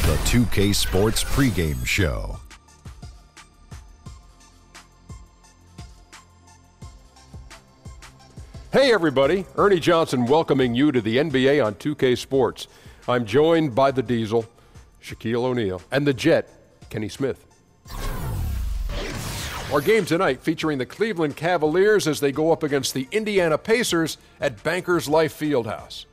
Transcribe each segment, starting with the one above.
The 2K Sports pregame show. Hey everybody, Ernie Johnson welcoming you to the NBA on 2K Sports. I'm joined by the Diesel, Shaquille O'Neal, and the Jet, Kenny Smith. Our game tonight featuring the Cleveland Cavaliers as they go up against the Indiana Pacers at Bankers Life Fieldhouse.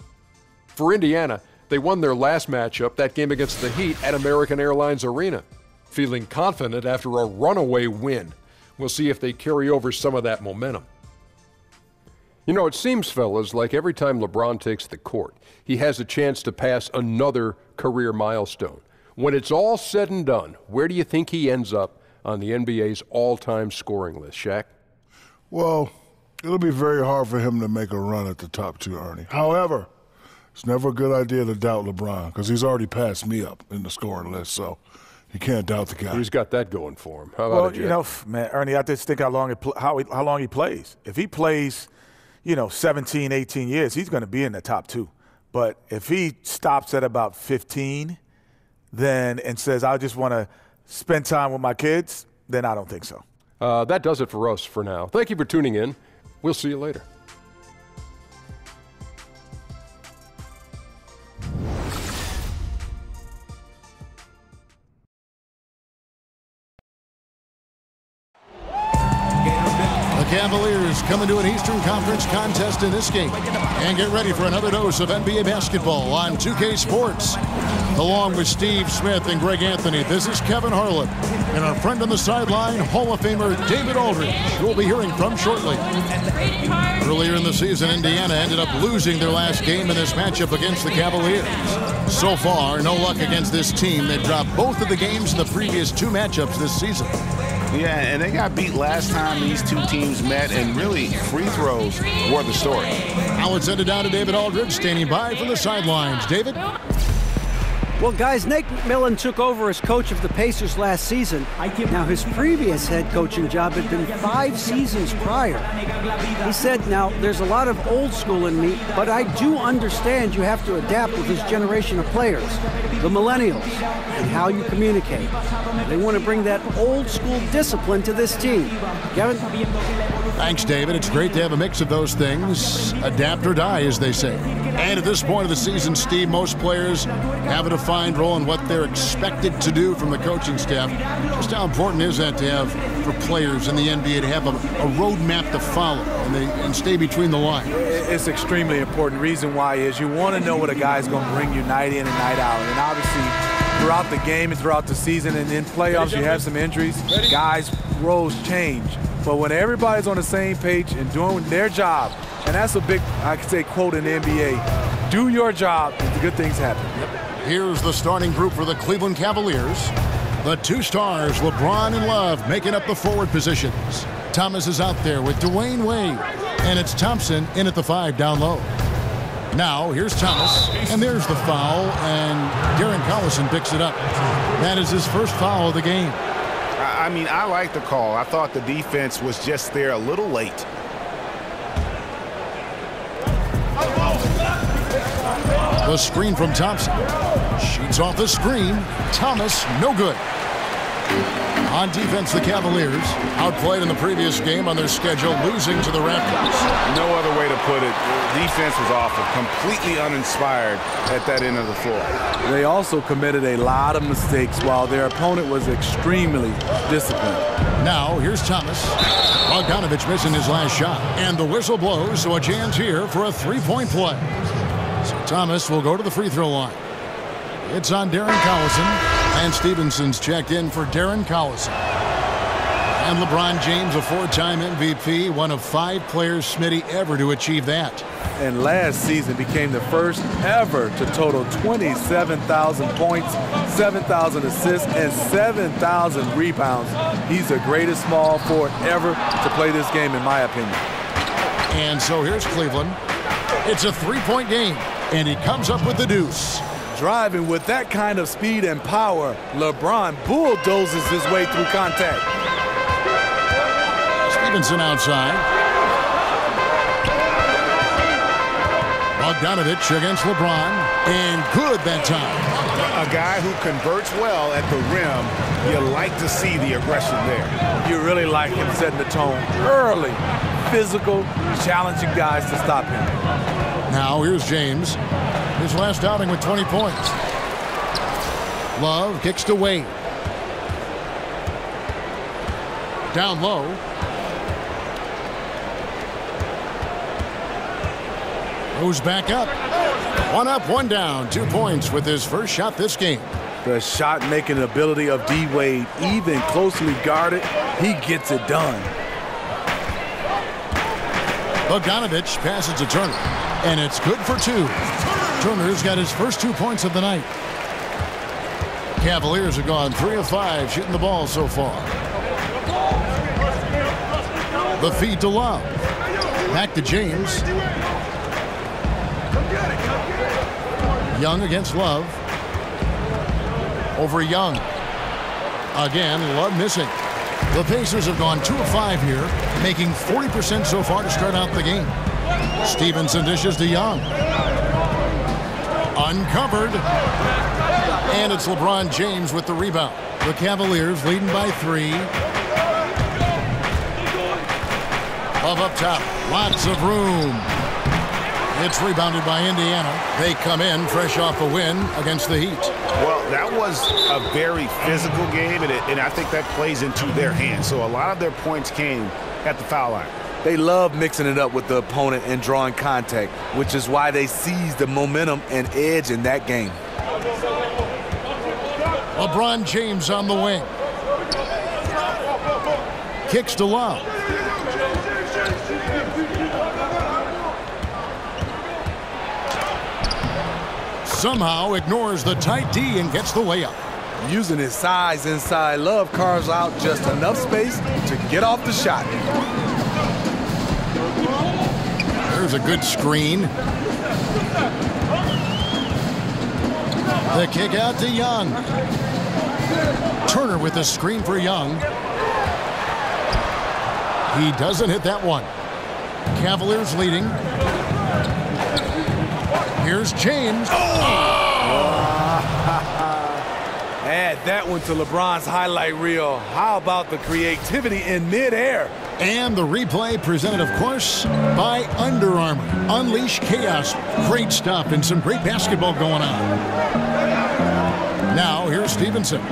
For Indiana, they won their last matchup, that game against the Heat at American Airlines Arena, feeling confident after a runaway win. We'll see if they carry over some of that momentum. You know, it seems, fellas, like every time LeBron takes the court, he has a chance to pass another career milestone. When it's all said and done, where do you think he ends up on the NBA's all-time scoring list, Shaq? Well, it'll be very hard for him to make a run at the top two, Ernie. However, it's never a good idea to doubt LeBron because he's already passed me up in the scoring list, so you can't doubt the guy. He's got that going for him. How about it, you know, man, Ernie, I just think how long he plays. If he plays, 17, 18 years, he's going to be in the top two. But if he stops at about 15 and says, I just want to spend time with my kids, then I don't think so. That does it for us for now. Thank you for tuning in. We'll see you later. Cavaliers coming to an Eastern Conference contest in this game. And get ready for another dose of NBA basketball on 2K Sports. Along with Steve Smith and Greg Anthony, this is Kevin Harlan. And our friend on the sideline, Hall of Famer David Aldridge, who we'll be hearing from shortly. Earlier in the season, Indiana ended up losing their last game in this matchup against the Cavaliers. So far, no luck against this team. They've dropped both of the games in the previous two matchups this season. Yeah, and they got beat last time these two teams met, and really free throws were the story. Now let's send it down to David Aldridge, standing by from the sidelines. David? Well, guys, Nate McMillan took over as coach of the Pacers last season. Now, his previous head coaching job had been 5 seasons prior. He said, now, there's a lot of old school in me, but I do understand you have to adapt with this generation of players, the millennials, and how you communicate. They want to bring that old school discipline to this team. Kevin? Thanks, David. It's great to have a mix of those things. Adapt or die, as they say. And at this point of the season, Steve, most players have a defined role in what they're expected to do from the coaching staff. Just how important is that to have for players in the NBA to have a roadmap to follow and stay between the lines? It's extremely important. Reason why is you want to know what a guy's going to bring you night in and night out. And obviously, throughout the game and throughout the season and in playoffs, you have some injuries. Guys' roles change. But when everybody's on the same page and doing their job, and that's a big, I could say, quote in the NBA, do your job and good things happen. Here's the starting group for the Cleveland Cavaliers. The two stars, LeBron and Love, making up the forward positions. Thomas is out there with Dwayne Wade, and it's Thompson in at the 5 down low. Now, here's Thomas, and there's the foul, and Darren Collison picks it up. That is his first foul of the game. I mean, I like the call. I thought the defense was just there a little late. The screen from Thompson. Shoots off the screen. Thomas, no good. On defense, the Cavaliers, outplayed in the previous game on their schedule, losing to the Raptors. No other way to put it. Defense was awful, completely uninspired at that end of the floor. They also committed a lot of mistakes while their opponent was extremely disciplined. Now, here's Thomas. Bogdanovich missing his last shot. And the whistle blows, so a chance here for a three-point play. So Thomas will go to the free throw line. It's on Darren Collison. And Stevenson's checked in for Darren Collison. And LeBron James, a 4-time MVP, one of 5 players, Smitty, ever to achieve that. And last season became the first ever to total 27,000 points, 7,000 assists, and 7,000 rebounds. He's the greatest small forward ever to play this game, in my opinion. And so here's Cleveland. It's a 3-point game, and he comes up with the deuce. Driving with that kind of speed and power, LeBron bulldozes his way through contact. Stevenson outside. Bogdanovich against LeBron, and good that time. A guy who converts well at the rim, you like to see the aggression there. You really like him setting the tone early. Physical, challenging guys to stop him. Now here's James. His last outing with 20 points. Love kicks to Wade. Down low. Goes back up. One up, one down. 2 points with his first shot this game. The shot-making ability of D. Wade, even closely guarded, he gets it done. Bogdanovich passes to Turner, and it's good for 2. Turner's got his first 2 points of the night. Cavaliers have gone 3 of 5 shooting the ball so far. The feed to Love. Back to James. Young against Love. Over Young. Again, Love missing. The Pacers have gone 2 of 5 here, making 40% so far to start out the game. Stevenson dishes to Young. Uncovered. And it's LeBron James with the rebound. The Cavaliers leading by 3. Love up top. Lots of room. It's rebounded by Indiana. They come in fresh off a win against the Heat. Well, that was a very physical game, and I think that plays into their hands. So a lot of their points came at the foul line. They love mixing it up with the opponent and drawing contact, which is why they seized the momentum and edge in that game. LeBron James on the wing. Kicks to Love. Somehow ignores the tight D and gets the layup. Using his size inside, Love carves out just enough space to get off the shot. There's a good screen. The kick out to Young. Turner with the screen for Young. He doesn't hit that one. Cavaliers leading. Here's James. Add that one to LeBron's highlight reel. How about the creativity in midair? And the replay presented, of course, by Under Armour. Unleash chaos. Great stuff and some great basketball going on. Now, here's Stevenson.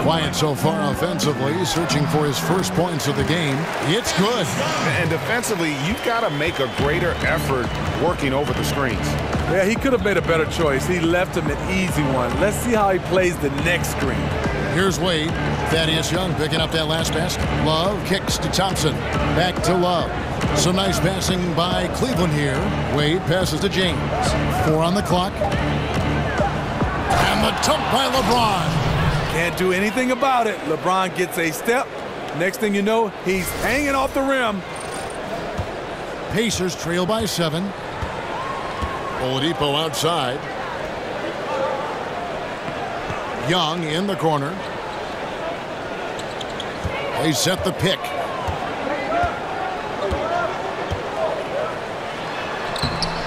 Quiet so far offensively, searching for his first points of the game. It's good. And defensively, you've got to make a greater effort working over the screens. Yeah, he could have made a better choice. He left him an easy one. Let's see how he plays the next screen. Here's Wade. Thaddeus Young picking up that last basket. Love kicks to Thompson. Back to Love. Some nice passing by Cleveland here. Wade passes to James. 4 on the clock. And the dunk by LeBron. Can't do anything about it. LeBron gets a step. Next thing you know, he's hanging off the rim. Pacers trail by 7. Oladipo outside. Young in the corner. They set the pick.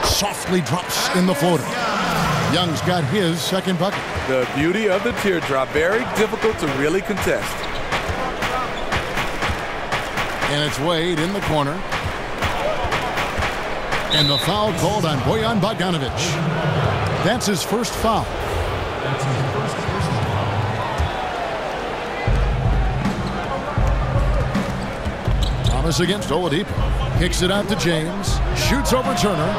Softly drops in the floater. Young's got his second bucket. The beauty of the teardrop. Very difficult to really contest. And it's Wade in the corner. And the foul called on Bojan Bogdanovich. That's his first foul. Thomas against Oladipo. Kicks it out to James. Shoots over Turner.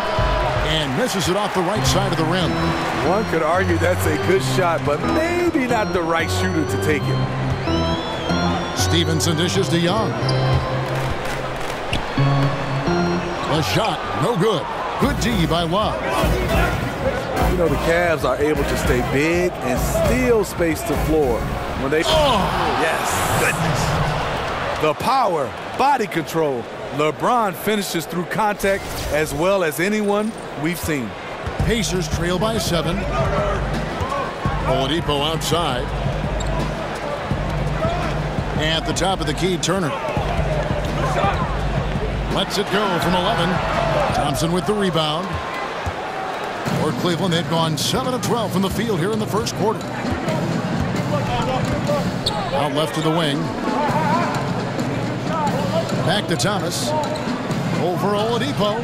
And misses it off the right side of the rim. One could argue that's a good shot, but maybe not the right shooter to take it. Stevenson dishes to Young. A shot, no good. Good D by Love. You know, the Cavs are able to stay big and still space the floor. When they... Yes. Goodness. The power, body control. LeBron finishes through contact as well as anyone we've seen. Pacers trail by 7. Oladipo outside. At the top of the key, Turner. Lets it go from 11. Thompson with the rebound. For Cleveland, they've gone 7 of 12 from the field here in the first quarter. Out left to the wing. Back to Thomas. Over Oladipo.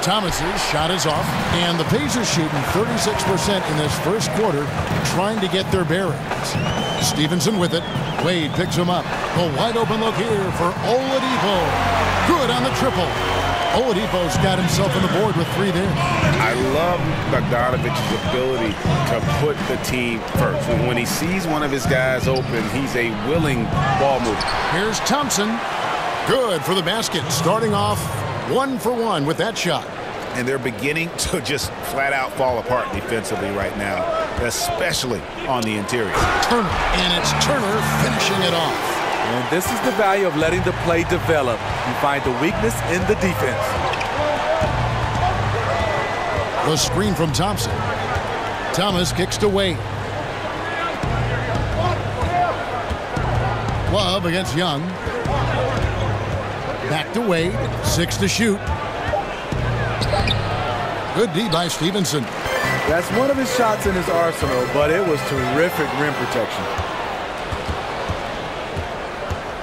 Thomas's shot is off, and the Pacers shooting 36% in this first quarter, trying to get their bearings. Stevenson with it. Wade picks him up. A wide open look here for Oladipo. Good on the triple. Oladipo's got himself on the board with 3 there. I love Bogdanovic's ability to put the team first. When he sees one of his guys open, he's a willing ball mover. Here's Thompson. Good for the basket. Starting off 1 for 1 with that shot. And they're beginning to just flat out fall apart defensively right now, especially on the interior. Turner, and it's Turner finishing it off. And this is the value of letting the play develop. You find the weakness in the defense. The screen from Thompson. Thomas kicks to Wade. Love against Young. Back to Wade. 6 to shoot. Good D by Stevenson. That's one of his shots in his arsenal, but it was terrific rim protection.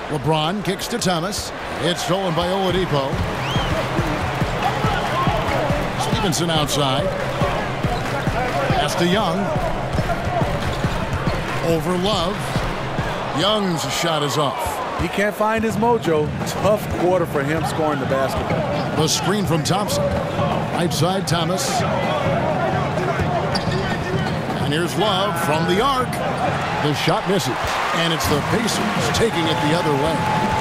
LeBron kicks to Thomas. It's stolen by Oladipo. Stevenson outside. Pass to Young. Over Love. Young's shot is off. He can't find his mojo. Tough quarter for him scoring the basketball. The screen from Thompson. Right side, Thomas. And here's Love from the arc. The shot misses. And it's the Pacers taking it the other way.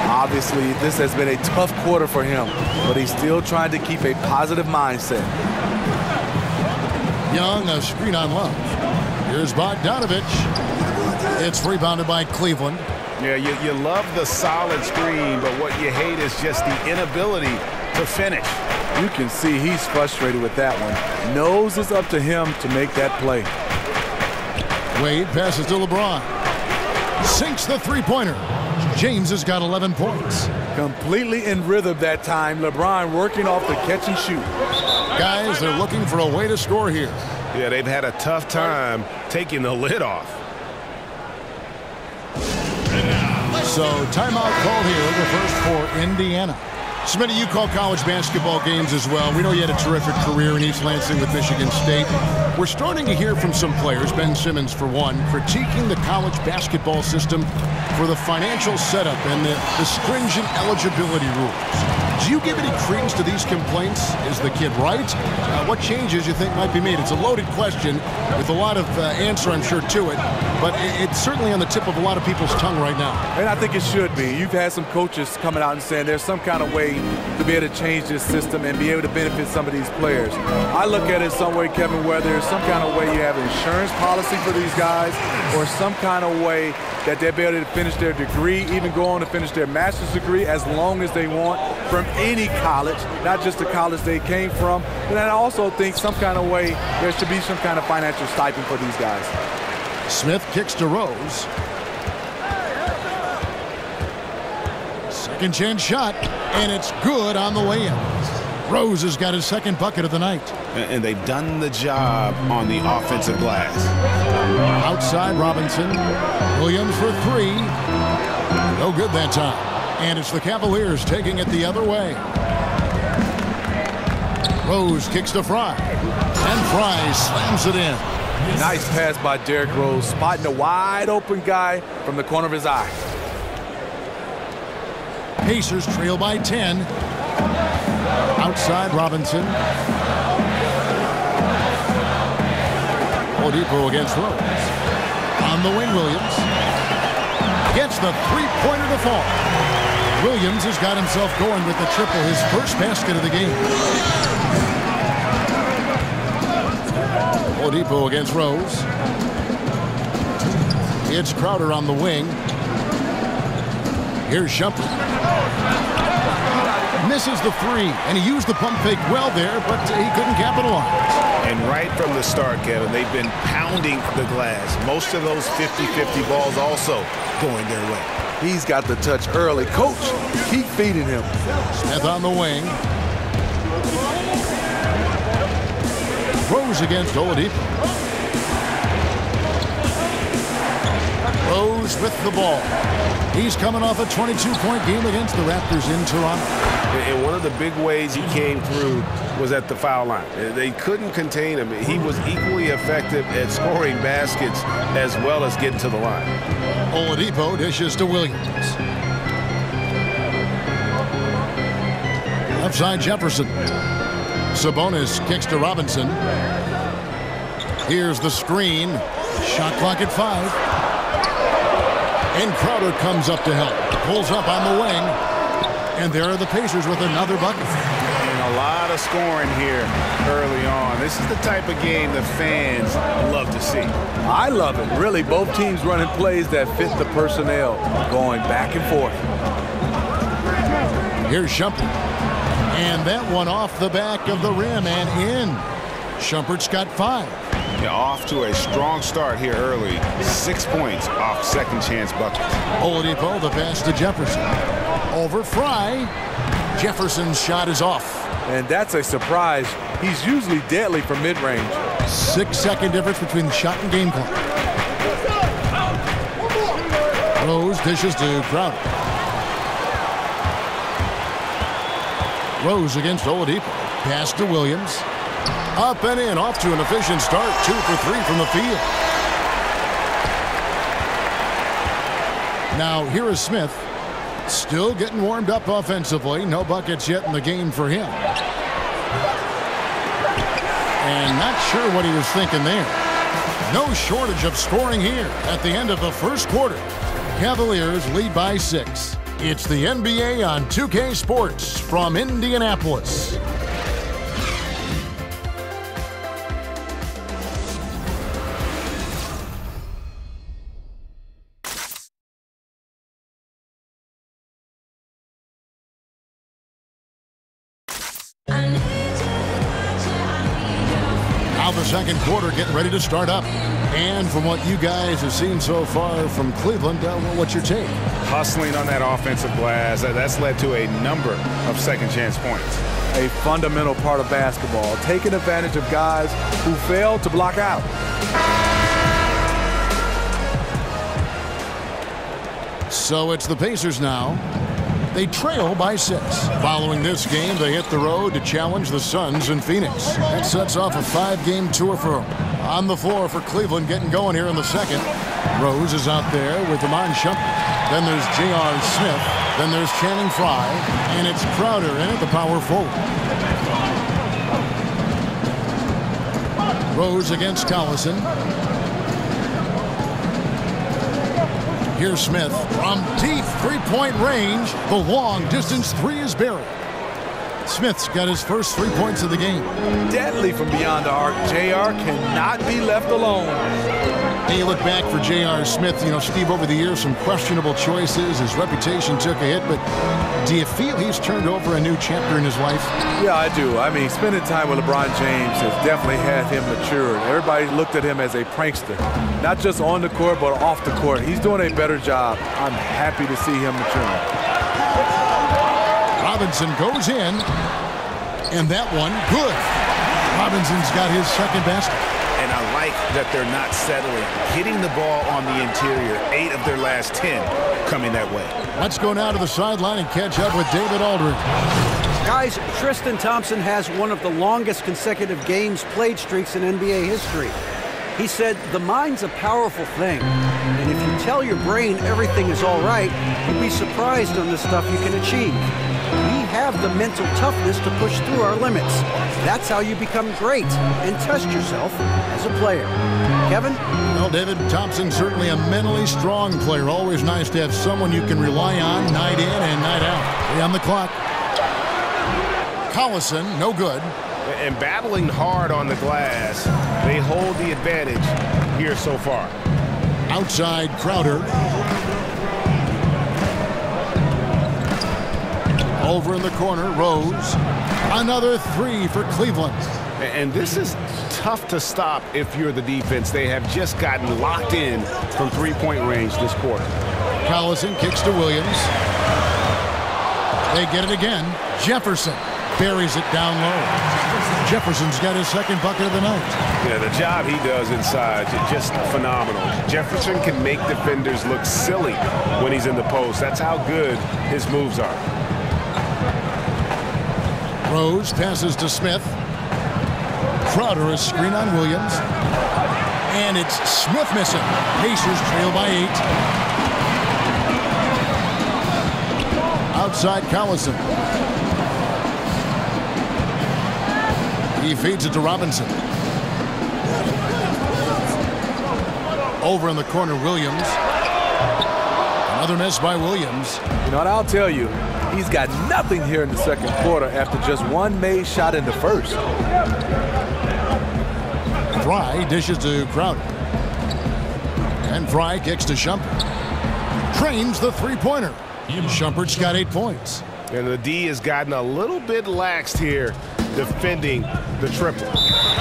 Obviously, this has been a tough quarter for him, but he's still trying to keep a positive mindset. Young, a screen on Love. Here's Bogdanovich. It's rebounded by Cleveland. Yeah, you love the solid screen, but what you hate is just the inability to finish. You can see he's frustrated with that one. Knows it's up to him to make that play. Wade passes to LeBron. Sinks the three-pointer. James has got 11 points. Completely in rhythm that time. LeBron working off the catch and shoot. Guys, they're looking for a way to score here. Yeah, they've had a tough time taking the lid off. So timeout called here in the first for Indiana. Smitty, you call college basketball games as well. We know you had a terrific career in East Lansing with Michigan State. We're starting to hear from some players, Ben Simmons for one, critiquing the college basketball system for the financial setup and the stringent eligibility rules. Do you give any credence to these complaints? Is the kid right? What changes you think might be made? It's a loaded question with a lot of answer, I'm sure, to it. But it's certainly on the tip of a lot of people's tongue right now. And I think it should be. You've had some coaches coming out and saying there's some kind of way to be able to change this system and be able to benefit some of these players. I look at it some way, Kevin, where there's some kind of way you have an insurance policy for these guys or some kind of way that they'll be able to finish their degree, even go on to finish their master's degree as long as they want from any college, not just the college they came from. But I also think some kind of way there should be some kind of financial stipend for these guys. Smith kicks to Rose. Second chance shot, and it's good on the way in. Rose has got his second bucket of the night. And they've done the job on the offensive glass. Outside Robinson. Williams for 3. No good that time. And it's the Cavaliers taking it the other way. Rose kicks to Fry. And Fry slams it in. Nice pass by Derrick Rose, spotting a wide open guy from the corner of his eye. Pacers trail by 10. Outside Robinson. Oladipo against Rose. On the wing, Williams. Gets the three-pointer to fall. Williams has got himself going with the triple, his first basket of the game. Oladipo against Rose. It's Crowder on the wing. Here's Shumpert. Misses the 3, and he used the pump fake well there, but he couldn't capitalize. And right from the start, Kevin, they've been pounding the glass. Most of those 50-50 balls also going their way. He's got the touch early. Coach, keep feeding him. Smith on the wing. Rose against Oladipo. Rose with the ball. He's coming off a 22-point game against the Raptors in Toronto. And one of the big ways he came through was at the foul line. They couldn't contain him. He was equally effective at scoring baskets as well as getting to the line. Oladipo dishes to Williams. Left side Jefferson. Sabonis kicks to Robinson. Here's the screen. Shot clock at 5. And Crowder comes up to help. Pulls up on the wing. And there are the Pacers with another bucket. And a lot of scoring here early on. This is the type of game the fans love to see. I love it. Really, both teams running plays that fit the personnel, going back and forth. Here's Shumpert. And that one off the back of the rim and in. Shumpert's got 5. Yeah, off to a strong start here early. 6 points off second chance buckets. Oladipo, the pass to Jefferson. Over Fry. Jefferson's shot is off. And that's a surprise. He's usually deadly from mid-range. 6-second difference between the shot and game clock. Rose dishes to Crowder. Rose against Oladipo. Pass to Williams. Up and in, off to an efficient start. 2 for 3 from the field. Now here is Smith. Still getting warmed up offensively. No buckets yet in the game for him. And not sure what he was thinking there. No shortage of scoring here at the end of the first quarter. Cavaliers lead by 6. It's the NBA on 2K Sports from Indianapolis. Now the second quarter getting ready to start up. And from what you guys have seen so far from Cleveland, what's your take? Hustling on that offensive glass, that's led to a number of second chance points. A fundamental part of basketball, taking advantage of guys who fail to block out. So it's the Pacers now. They trail by 6. Following this game, they hit the road to challenge the Suns in Phoenix. That sets off a 5-game tour for them. On the floor for Cleveland, getting going here in the second. Rose is out there with Iman Shumpert. Then there's J.R. Smith. Then there's Channing Frye. And it's Crowder in at the power forward. Rose against Collison. Here's Smith from deep 3-point range. The long distance 3 is buried. Smith's got his first 3 points of the game. Deadly from beyond the arc. JR cannot be left alone. And you look back for J.R. Smith, Steve, over the years, some questionable choices. His reputation took a hit, but do you feel he's turned over a new chapter in his life? Yeah, I do. I mean, spending time with LeBron James has definitely had him matured. Everybody looked at him as a prankster, not just on the court, but off the court. He's doing a better job. I'm happy to see him maturing. Robinson goes in, and that one, good. Robinson's got his second basket. And I like that they're not settling. Hitting the ball on the interior, 8 of their last 10 coming that way. Let's go now to the sideline and catch up with David Aldridge. Guys, Tristan Thompson has one of the longest consecutive games played streaks in NBA history. He said, the mind's a powerful thing. And if you tell your brain everything is all right, you'd be surprised on the stuff you can achieve. We have the mental toughness to push through our limits. That's how you become great and test yourself as a player. Kevin? Well, David, Thompson's certainly a mentally strong player. Always nice to have someone you can rely on night in and night out. 3 on the clock. Collison, no good. And battling hard on the glass, they hold the advantage here so far. Outside Crowder. Over in the corner, Rose. Another 3 for Cleveland. And this is tough to stop if you're the defense. They have just gotten locked in from 3-point range this quarter. Collison kicks to Williams. They get it again. Jefferson buries it down low. Jefferson's got his second bucket of the night. Yeah, the job he does inside is just phenomenal. Jefferson can make defenders look silly when he's in the post. That's how good his moves are. Rose passes to Smith. Crowder is screen on Williams. And it's Smith missing. Pacers trail by 8. Outside Collison. He feeds it to Robinson. Over in the corner, Williams. Another miss by Williams. You know what, I'll tell you, he's got nothing here in the second quarter after just one made shot in the first. Fry dishes to Crowder. And Fry kicks to Shumpert. Trains the three-pointer. Shumpert's got 8 points. And the D has gotten a little bit laxed here defending the triple.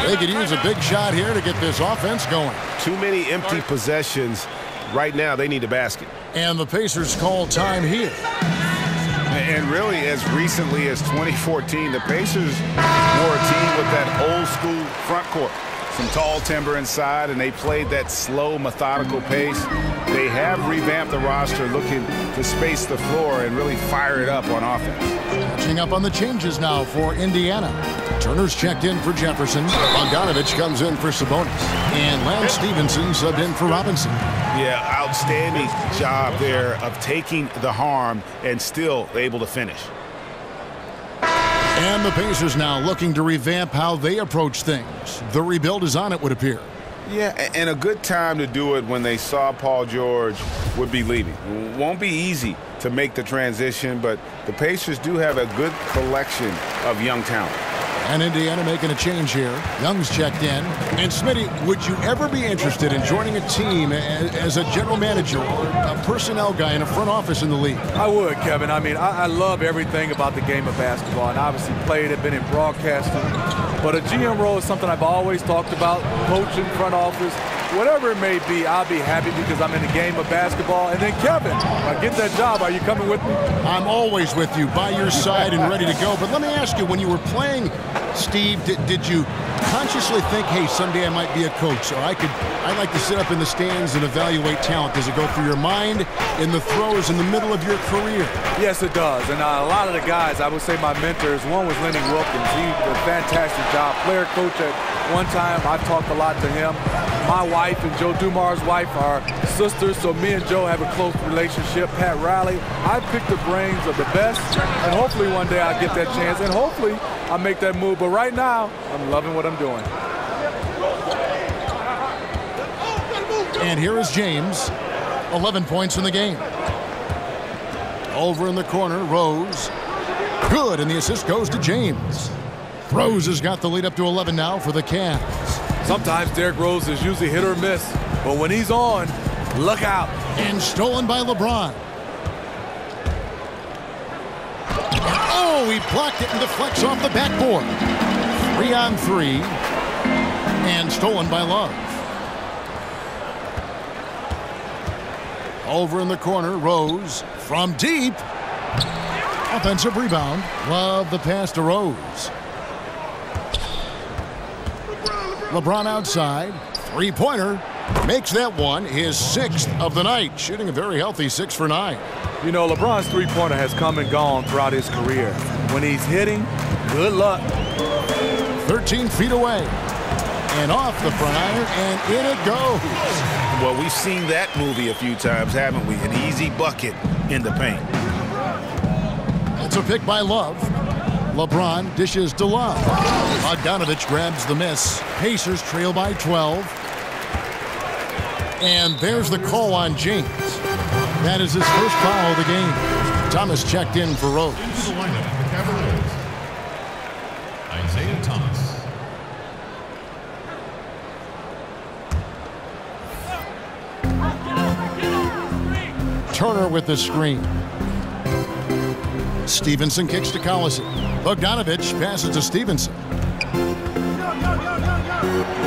They could use a big shot here to get this offense going. Too many empty possessions. Right now, they need a basket. And the Pacers call time here. And really, as recently as 2014, the Pacers were a team with that old school front court. Some tall timber inside, and they played that slow, methodical pace. They have revamped the roster looking to space the floor and really fire it up on offense. Catching up on the changes now for Indiana. Turner's checked in for Jefferson. Bogdanovich comes in for Sabonis. And Lance Stevenson subbed in for Robinson. Yeah, outstanding job there of taking the harm and still able to finish. And the Pacers now looking to revamp how they approach things. The rebuild is on, it would appear. Yeah, and a good time to do it when they saw Paul George would be leaving. Won't be easy to make the transition, but the Pacers do have a good collection of young talent. And Indiana making a change here. Young's checked in. And Smitty, would you ever be interested in joining a team as a general manager or a personnel guy in a front office in the league? I would, Kevin. I mean, I love everything about the game of basketball, and obviously played it, been in broadcasting. But a GM role is something I've always talked about, coaching, front office. Whatever it may be, I'll be happy because I'm in the game of basketball. And then, Kevin, I get that job. Are you coming with me? I'm always with you, by your side and ready to go. But let me ask you, when you were playing, Steve, did you consciously think, hey, someday I might be a coach, or I'd like to sit up in the stands and evaluate talent? Does it go through your mind in the throes in the middle of your career? Yes, it does. And a lot of the guys, I would say my mentors, one was Lenny Wilkins. He did a fantastic job. Player coach at one time. I've talked a lot to him. My wife and Joe Dumar's wife are sisters, so me and Joe have a close relationship. Pat Riley, I picked the brains of the best, and hopefully one day I'll get that chance, and hopefully I'll make that move. But right now, I'm loving what I'm doing. And here is James, 11 points in the game. Over in the corner, Rose. Good, and the assist goes to James. Rose has got the lead up to 11 now for the Cavs. Sometimes Derrick Rose is usually hit or miss, but when he's on, look out. And stolen by LeBron. Oh, he blocked it and deflects off the backboard. 3-on-3. And stolen by Love. Over in the corner, Rose from deep. Offensive rebound. Love the pass to Rose. LeBron outside. Three-pointer. Makes that one his 6th of the night. Shooting a very healthy 6 for 9. You know, LeBron's three-pointer has come and gone throughout his career. When he's hitting, good luck. 13 feet away. And off the front iron, and in it goes. Well, we've seen that movie a few times, haven't we? An easy bucket in the paint. It's a pick by Love. LeBron dishes to Love. Bogdanovich grabs the miss. Pacers trail by 12. And there's the call on James. That is his first foul of the game. Thomas checked in for Rose. Into the lineup for the Cavaliers, Isaiah Thomas. Turner with the screen. Stevenson kicks to Collison. Bogdanovich passes to Stevenson.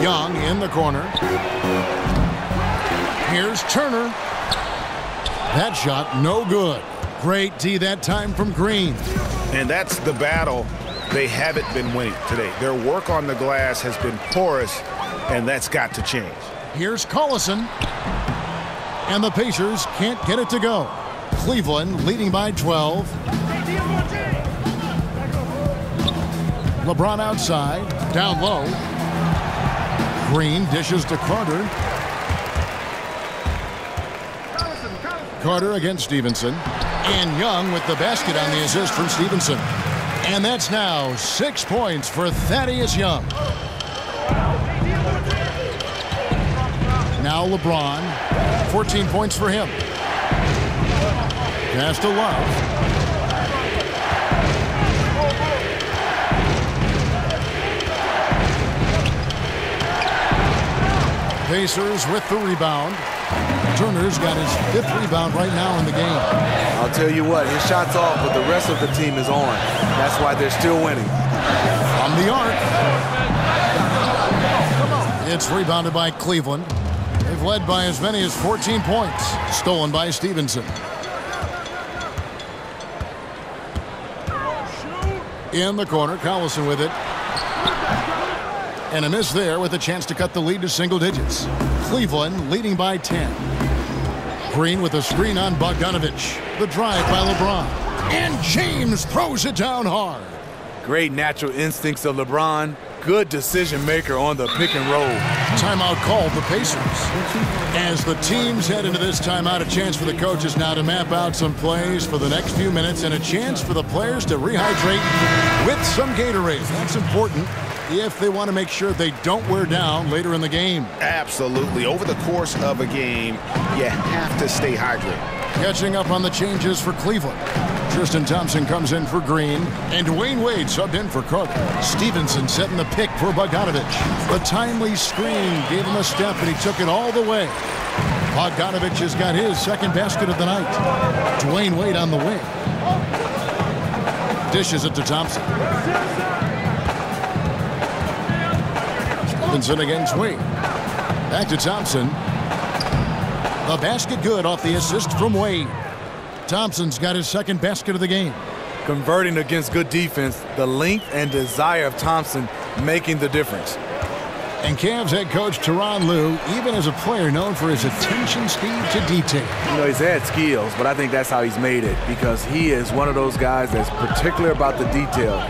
Young in the corner. Here's Turner. That shot, no good. Great D that time from Green. And that's the battle they haven't been winning today. Their work on the glass has been porous, and that's got to change. Here's Collison. And the Pacers can't get it to go. Cleveland leading by 12. LeBron outside, down low. Green dishes to Carter. Carter against Stevenson. And Young with the basket on the assist from Stevenson. And that's now 6 points for Thaddeus Young. Now LeBron, 14 points for him. Pass to Love. Pacers with the rebound. Turner's got his 5th rebound right now in the game. I'll tell you what, his shot's off, but the rest of the team is on. That's why they're still winning. From the arc. It's rebounded by Cleveland. They've led by as many as 14 points. Stolen by Stevenson. In the corner, Collison with it. And a miss there with a chance to cut the lead to single digits. Cleveland leading by 10. Green with a screen on Bogdanovich. The drive by LeBron. And James throws it down hard. Great natural instincts of LeBron. Good decision maker on the pick and roll. Timeout called the Pacers. As the teams head into this timeout, a chance for the coaches now to map out some plays for the next few minutes and a chance for the players to rehydrate with some Gatorade. That's important if they want to make sure they don't wear down later in the game. Absolutely. Over the course of a game, you have to stay hydrated. Catching up on the changes for Cleveland. Tristan Thompson comes in for Green, and Dwayne Wade subbed in for Carter. Stevenson setting the pick for Bogdanovich. The timely screen gave him a step, and he took it all the way. Bogdanovich has got his 2nd basket of the night. Dwayne Wade on the wing. Dishes it to Thompson. Stevenson against Wade. Back to Thompson. The basket good off the assist from Wade. Thompson's got his 2nd basket of the game. Converting against good defense, the length and desire of Thompson making the difference. And Cavs head coach Tyronn Lue, even as a player known for his attention, Steve, to detail. You know, he's had skills, but I think that's how he's made it, because he is one of those guys that's particular about the detail.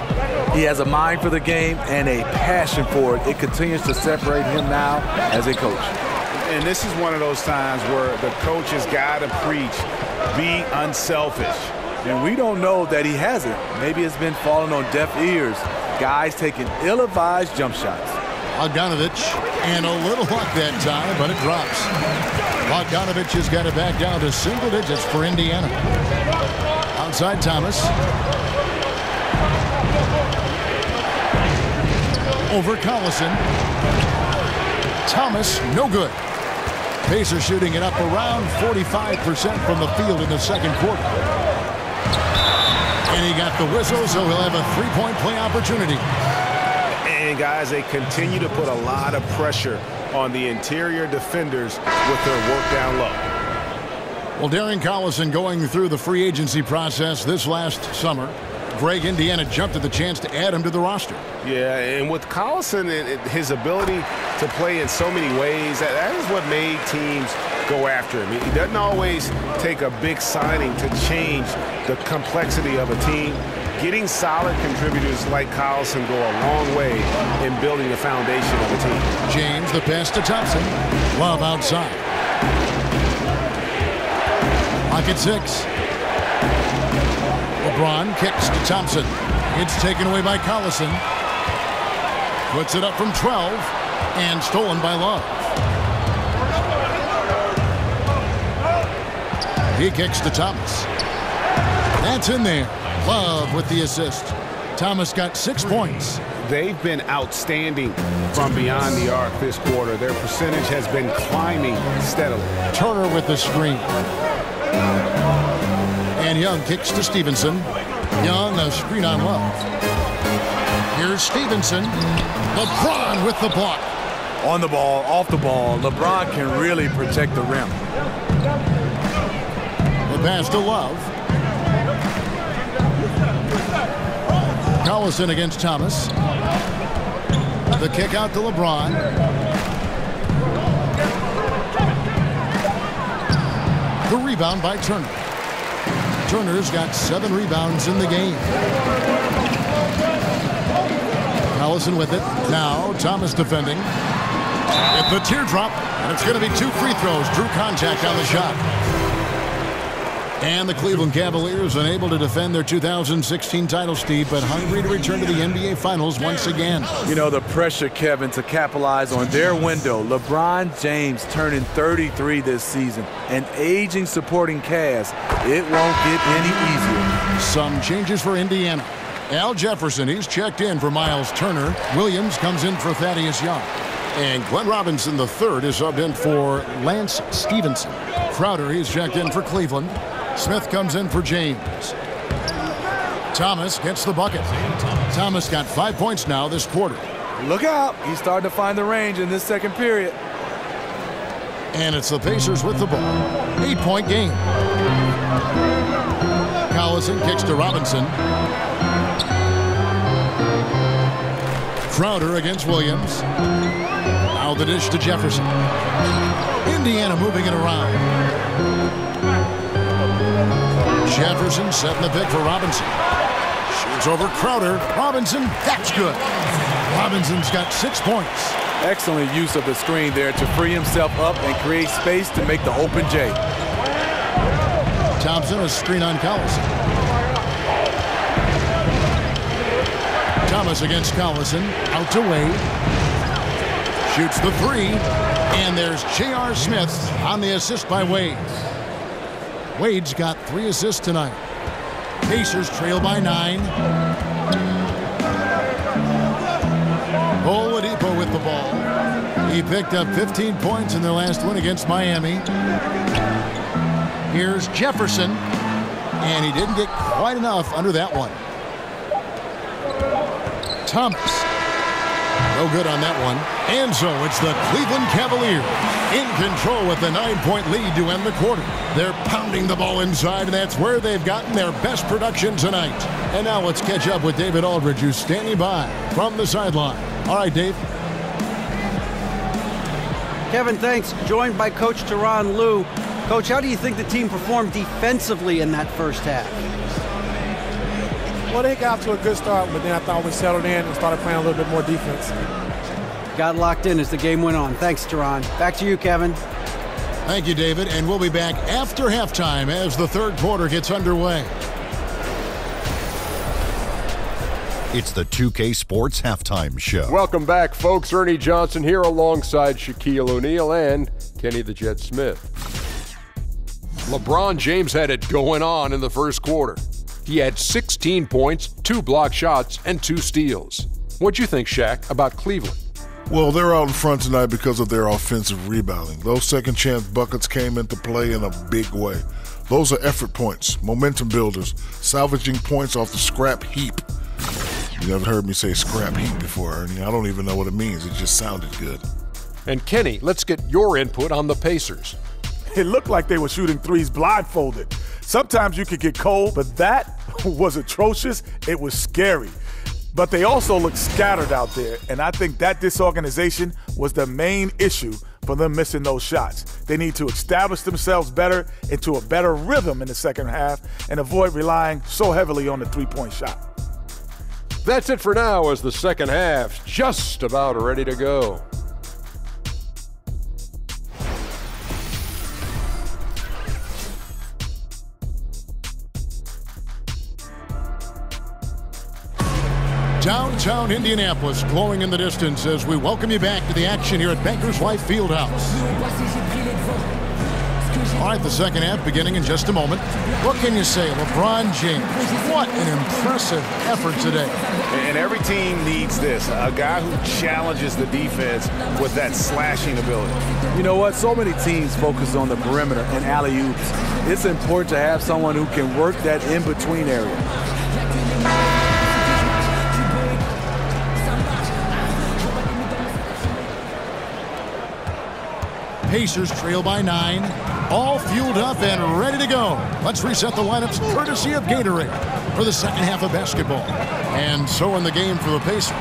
He has a mind for the game and a passion for it. It continues to separate him now as a coach. And this is one of those times where the coach has got to preach, be unselfish. And we don't know that he hasn't. Maybe it's been falling on deaf ears. Guys taking ill-advised jump shots. Bogdanovich, and a little luck that time, but it drops. Bogdanovich has got it back down to single digits for Indiana. Outside Thomas. Over Collison. Thomas, no good. Pacers shooting it up around 45% from the field in the 2nd quarter. And he got the whistle, so he'll have a 3-point play opportunity. And guys, they continue to put a lot of pressure on the interior defenders with their work down low. Well, Darren Collison going through the free agency process this last summer. Greg, Indiana jumped at the chance to add him to the roster. Yeah, and with Collison, his ability to play in so many ways, that is what made teams go after him. He doesn't always take a big signing to change the complexity of a team. Getting solid contributors like Collison go a long way in building the foundation of a team. James, the pass to Thompson. Love outside. Pocket 6. LeBron kicks to Thompson. It's taken away by Collison. Puts it up from 12 and stolen by Love. He kicks to Thomas. That's in there. Love with the assist. Thomas got 6 points. They've been outstanding from beyond the arc this quarter. Their percentage has been climbing steadily. Turner with the screen. And Young kicks to Stevenson. Young, a screen on Love. Here's Stevenson. LeBron with the block. On the ball, off the ball, LeBron can really protect the rim. The pass to Love. Collison against Thomas. The kick out to LeBron. The rebound by Turner. Turner's got 7 rebounds in the game. Collison with it. Now Thomas defending. At the teardrop, and it's going to be 2 free throws. Drew contact on the shot. And the Cleveland Cavaliers unable to defend their 2016 title, Steve, but hungry to return to the NBA Finals once again. You know, the pressure, Kevin, to capitalize on their window. LeBron James turning 33 this season. An aging supporting cast. It won't get any easier. Some changes for Indiana. Al Jefferson, he's checked in for Miles Turner. Williams comes in for Thaddeus Young. And Glenn Robinson III is subbed in for Lance Stevenson. Crowder, he's checked in for Cleveland. Smith comes in for James. Thomas gets the bucket. Thomas got 5 points now this quarter. Look out. He's starting to find the range in this second period. And it's the Pacers with the ball. 8-point game. Collison kicks to Robinson. Crowder against Williams. Now the dish to Jefferson. Indiana moving it around. Jefferson setting the pick for Robinson. Shoots over Crowder. Robinson, that's good. Robinson's got 6 points. Excellent use of the screen there to free himself up and create space to make the open J. Thompson, a screen on Collison. Thomas against Collison. Out to Wade. Shoots the 3. And there's J.R. Smith on the assist by Wade. Wade's got 3 assists tonight. Pacers trail by 9. Oladipo with the ball. He picked up 15 points in their last win against Miami. Here's Jefferson. And he didn't get quite enough under that one. Thomas. No good on that one. And so it's the Cleveland Cavaliers in control with the 9-point lead to end the quarter. They're pounding the ball inside, and that's where they've gotten their best production tonight. And now let's catch up with David Aldridge, who's standing by from the sideline. All right, Dave. Kevin, thanks. Joined by Coach Tyronn Lue. Coach, how do you think the team performed defensively in that first half? Well, they got to a good start, but then I thought we settled in and started playing a little bit more defense. Got locked in as the game went on. Thanks, Tyronn. Back to you, Kevin. Thank you, David. And we'll be back after halftime as the third quarter gets underway. It's the 2K Sports Halftime Show. Welcome back, folks. Ernie Johnson here alongside Shaquille O'Neal and Kenny the Jet Smith. LeBron James had it going on in the first quarter. He had 16 points, 2 blocked shots, and 2 steals. What'd you think, Shaq, about Cleveland? Well, they're out in front tonight because of their offensive rebounding. Those second-chance buckets came into play in a big way. Those are effort points, momentum builders, salvaging points off the scrap heap. You never heard me say scrap heap before, Ernie. I don't even know what it means. It just sounded good. And Kenny, let's get your input on the Pacers. It looked like they were shooting threes blindfolded. Sometimes you could get cold, but that was atrocious. It was scary. But they also looked scattered out there, and I think that disorganization was the main issue for them missing those shots. They need to establish themselves better into a better rhythm in the second half and avoid relying so heavily on the three-point shot. That's it for now as the second half's just about ready to go. Downtown Indianapolis glowing in the distance as we welcome you back to the action here at Bankers Life Fieldhouse. All right, the second half beginning in just a moment. What can you say? LeBron James, what an impressive effort today. And every team needs this, a guy who challenges the defense with that slashing ability. You know what? So many teams focus on the perimeter and alley-oops. It's important to have someone who can work that in-between area. Pacers trail by 9. all fueled up and ready to go. Let's reset the lineups courtesy of Gatorade for the second half of basketball. And so in the game for the Pacers.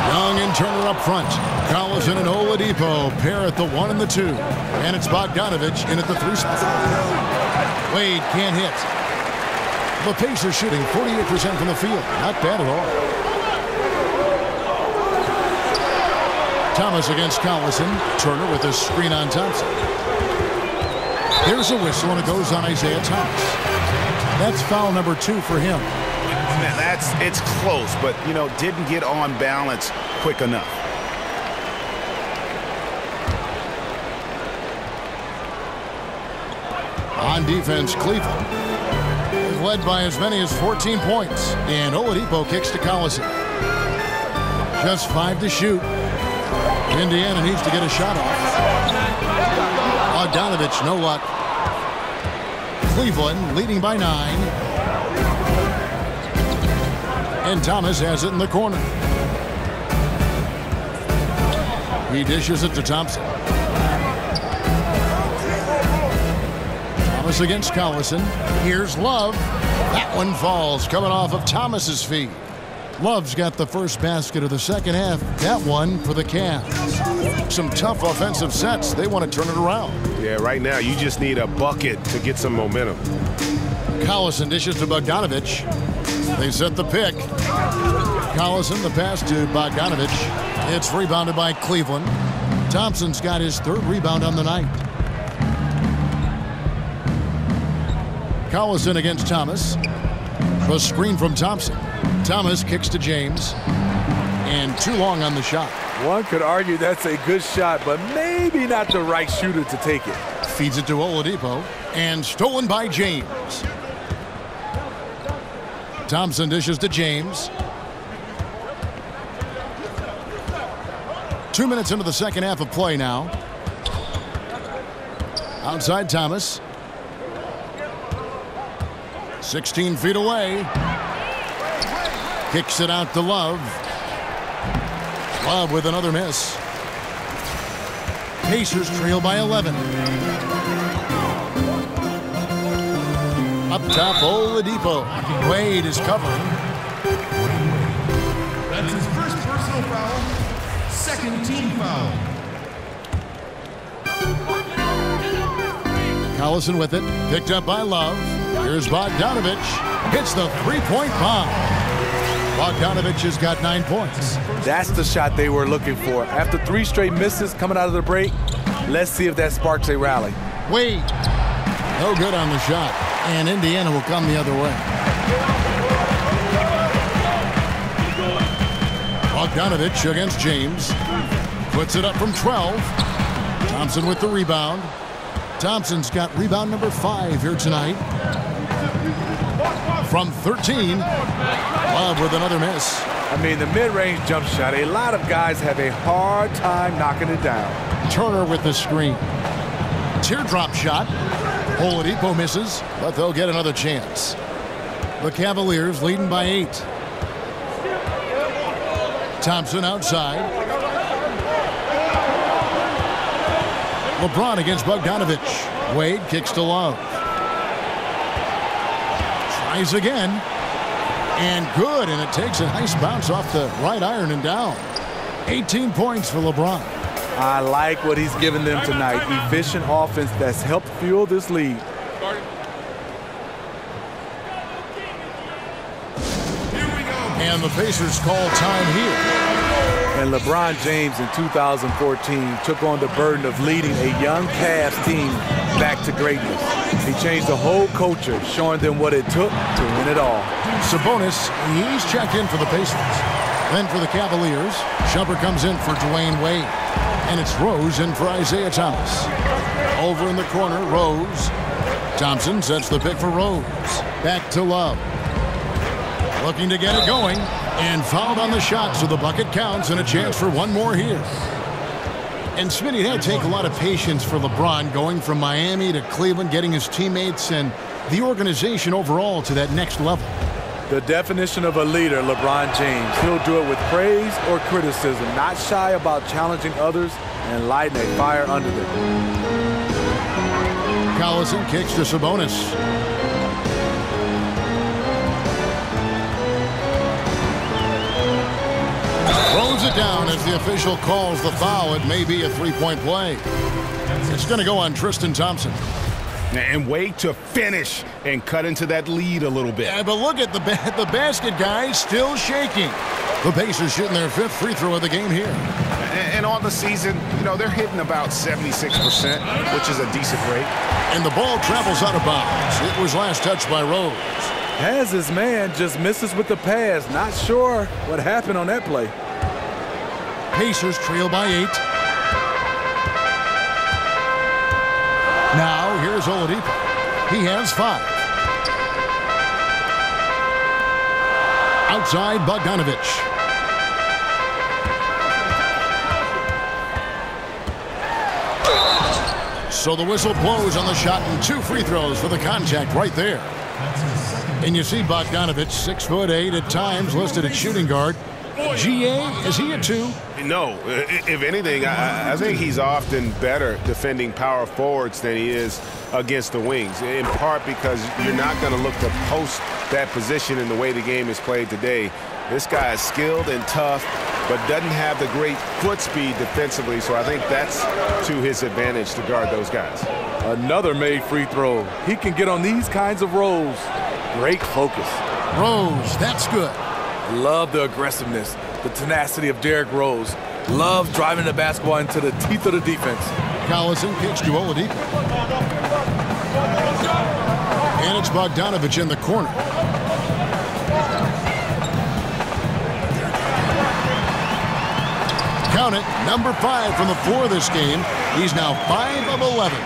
Young and Turner up front. Collison and Oladipo pair at the 1 and the 2. And it's Bogdanovich in at the 3 spot. Wade can't hit. The Pacers shooting 48% from the field. Not bad at all. Thomas against Collison. Turner with a screen on Thompson. There's a whistle, and it goes on Isaiah Thomas. That's foul number 2 for him. It's close, but, didn't get on balance quick enough. On defense, Cleveland is led by as many as 14 points, and Oladipo kicks to Collison. Just 5 to shoot. Indiana needs to get a shot off. Bogdanovich, no luck. Cleveland leading by 9. And Thomas has it in the corner. He dishes it to Thompson. Thomas against Collison. Here's Love. That one falls, coming off of Thomas's feet. Love's got the first basket of the second half. That one for the Cavs. Some tough offensive sets. They want to turn it around. Yeah, right now you just need a bucket to get some momentum. Collison dishes to Bogdanovich. They set the pick. Collison, the pass to Bogdanovich. It's rebounded by Cleveland. Thompson's got his 3rd rebound on the night. Collison against Thomas. A screen from Thompson. Thomas kicks to James. And too long on the shot. One could argue that's a good shot, but maybe not the right shooter to take it. Feeds it to Oladipo. And stolen by James. Thompson dishes to James. 2 minutes into the second half of play now. Outside Thomas. 16 feet away. Kicks it out to Love. Love with another miss. Pacers trail by 11. Up top, Oladipo. Wade is covering. That's his first personal foul. Second team foul. Collison with it. Picked up by Love. Here's Bogdanovich. Hits the three-point bomb. Bogdanovich has got 9 points. That's the shot they were looking for. After 3 straight misses coming out of the break, let's see if that sparks a rally. Wade. No good on the shot. And Indiana will come the other way. Bogdanovich against James. Puts it up from 12. Thompson with the rebound. Thompson's got rebound number 5 here tonight. From 13. Love with another miss. I mean, the mid-range jump shot, a lot of guys have a hard time knocking it down. Turner with the screen. Teardrop shot. Oladipo misses, but they'll get another chance. The Cavaliers leading by 8. Thompson outside. LeBron against Bogdanovich. Wade kicks to Love. Tries again. And good, and it takes a nice bounce off the right iron and down. 18 points for LeBron. I like what he's given them tonight. Efficient offense that's helped fuel this lead. And the Pacers call time here. And LeBron James in 2014 took on the burden of leading a young Cavs team back to greatness. He changed the whole culture, showing them what it took to win it all. Sabonis, he's checked in for the Pacers. Then for the Cavaliers, Shumpert comes in for Dwayne Wade. And it's Rose in for Isaiah Thomas. Over in the corner, Rose. Thompson sets the pick for Rose. Back to Love. Looking to get it going. And fouled on the shot, so the bucket counts and a chance for one more here. And Smitty, that'll take a lot of patience for LeBron going from Miami to Cleveland, getting his teammates and the organization overall to that next level. The definition of a leader, LeBron James. He'll do it with praise or criticism, not shy about challenging others and lighting a fire under them. Collison kicks to Sabonis. Throws it down as the official calls the foul. It may be a three-point play. It's going to go on Tristan Thompson. And wait to finish and cut into that lead a little bit. Yeah, but look at the basket, guys, still shaking. The Pacers shooting their 5th free throw of the game here. And on the season, you know, they're hitting about 76%, which is a decent rate. And the ball travels out of bounds. It was last touched by Rose. Has his man just misses with the pass. Not sure what happened on that play. Pacers trail by 8. Now here's Oladipo. He has 5. Outside Bogdanovich. So the whistle blows on the shot and 2 free throws for the contact right there. And you see Bogdanovich, 6'8" at times, listed at shooting guard. GA, is he a 2? No, if anything, I think he's often better defending power forwards than he is against the wings, in part because you're not going to look to post that position in the way the game is played today. This guy is skilled and tough, but doesn't have the great foot speed defensively, so I think that's to his advantage to guard those guys. Another made free throw. He can get on these kinds of rolls. Great focus. Rose, that's good. Love the aggressiveness, the tenacity of Derrick Rose. Love driving the basketball into the teeth of the defense. Collison kicks to Oladipo. And it's Bogdanovich in the corner. Count it, number 5 from the floor this game. He's now 5 of 11.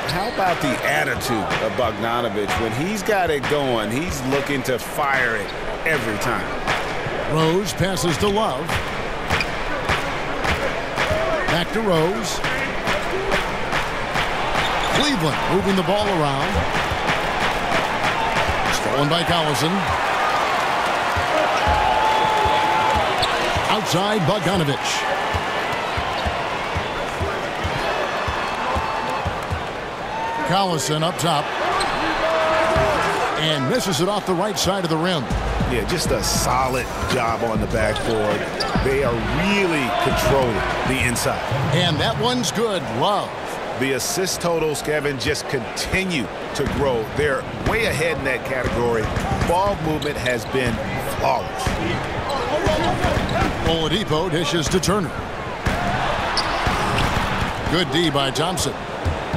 How about the attitude of Bogdanovich? When he's got it going, he's looking to fire it every time. Rose passes to Love. Back to Rose. Cleveland moving the ball around. Stolen by Collison. Outside Bogdanovich. Collison up top. And misses it off the right side of the rim. Yeah, just a solid job on the backboard. They are really controlling the inside. And that one's good. Love. The assist totals, Kevin, just continue to grow. They're way ahead in that category. Ball movement has been flawless. Oladipo dishes to Turner. Good D by Thompson.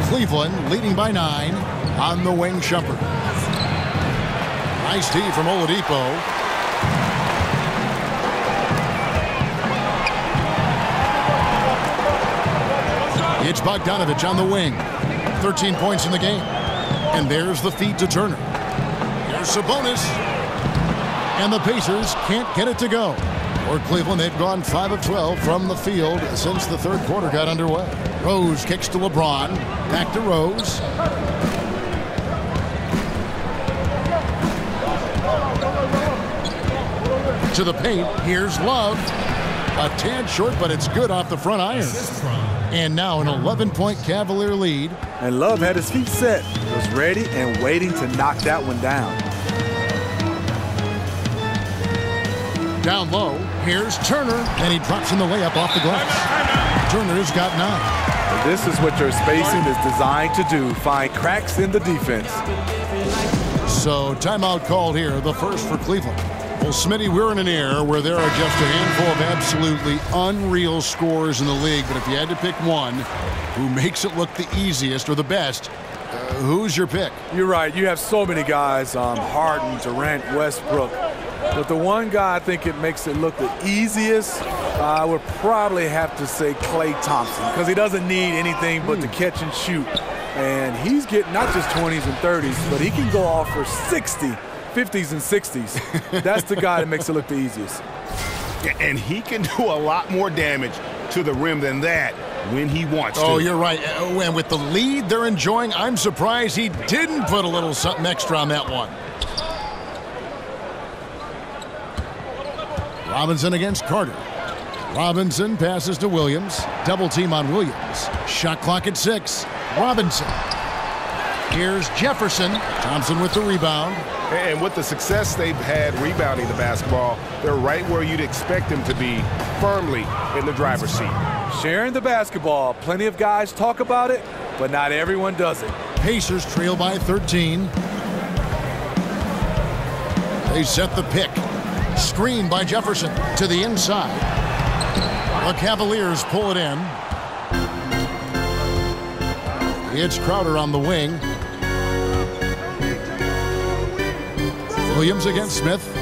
Cleveland leading by 9 on the wing. Shumpert. Nice D from Oladipo. It's Bogdanovich on the wing. 13 points in the game. And there's the feed to Turner. Here's Sabonis. And the Pacers can't get it to go. For Cleveland, they've gone 5 of 12 from the field since the third quarter got underway. Rose kicks to LeBron. Back to Rose. To the paint. Here's Love. A tad short, but it's good off the front iron. And now an 11-point Cavalier lead. And Love had his feet set. Was ready and waiting to knock that one down. Down low. Here's Turner. And he drops in the layup off the glass. Turner's got 9. This is what your spacing is designed to do. Find cracks in the defense. So timeout called here. The first for Cleveland. Well, Smitty, we're in an era where there are just a handful of absolutely unreal scorers in the league. But if you had to pick one who makes it look the easiest or the best, who's your pick? You're right. You have so many guys, Harden, Durant, Westbrook. But the one guy I think it makes it look the easiest, I would probably have to say Klay Thompson, because he doesn't need anything but to catch and shoot. And he's getting not just 20s and 30s, but he can go off for 60. 50s and 60s. That's the guy that makes it look the easiest. And he can do a lot more damage to the rim than that when he wants to. Oh, you're right. And with the lead they're enjoying, I'm surprised he didn't put a little something extra on that one. Robinson against Carter. Robinson passes to Williams. Double team on Williams. Shot clock at 6. Robinson. Here's Jefferson. Thompson with the rebound. And with the success they've had rebounding the basketball, they're right where you'd expect them to be, firmly in the driver's seat. Sharing the basketball. Plenty of guys talk about it, but not everyone does it. Pacers trail by 13. They set the pick. Screen by Jefferson to the inside. The Cavaliers pull it in. It's Crowder on the wing. Williams against Smith.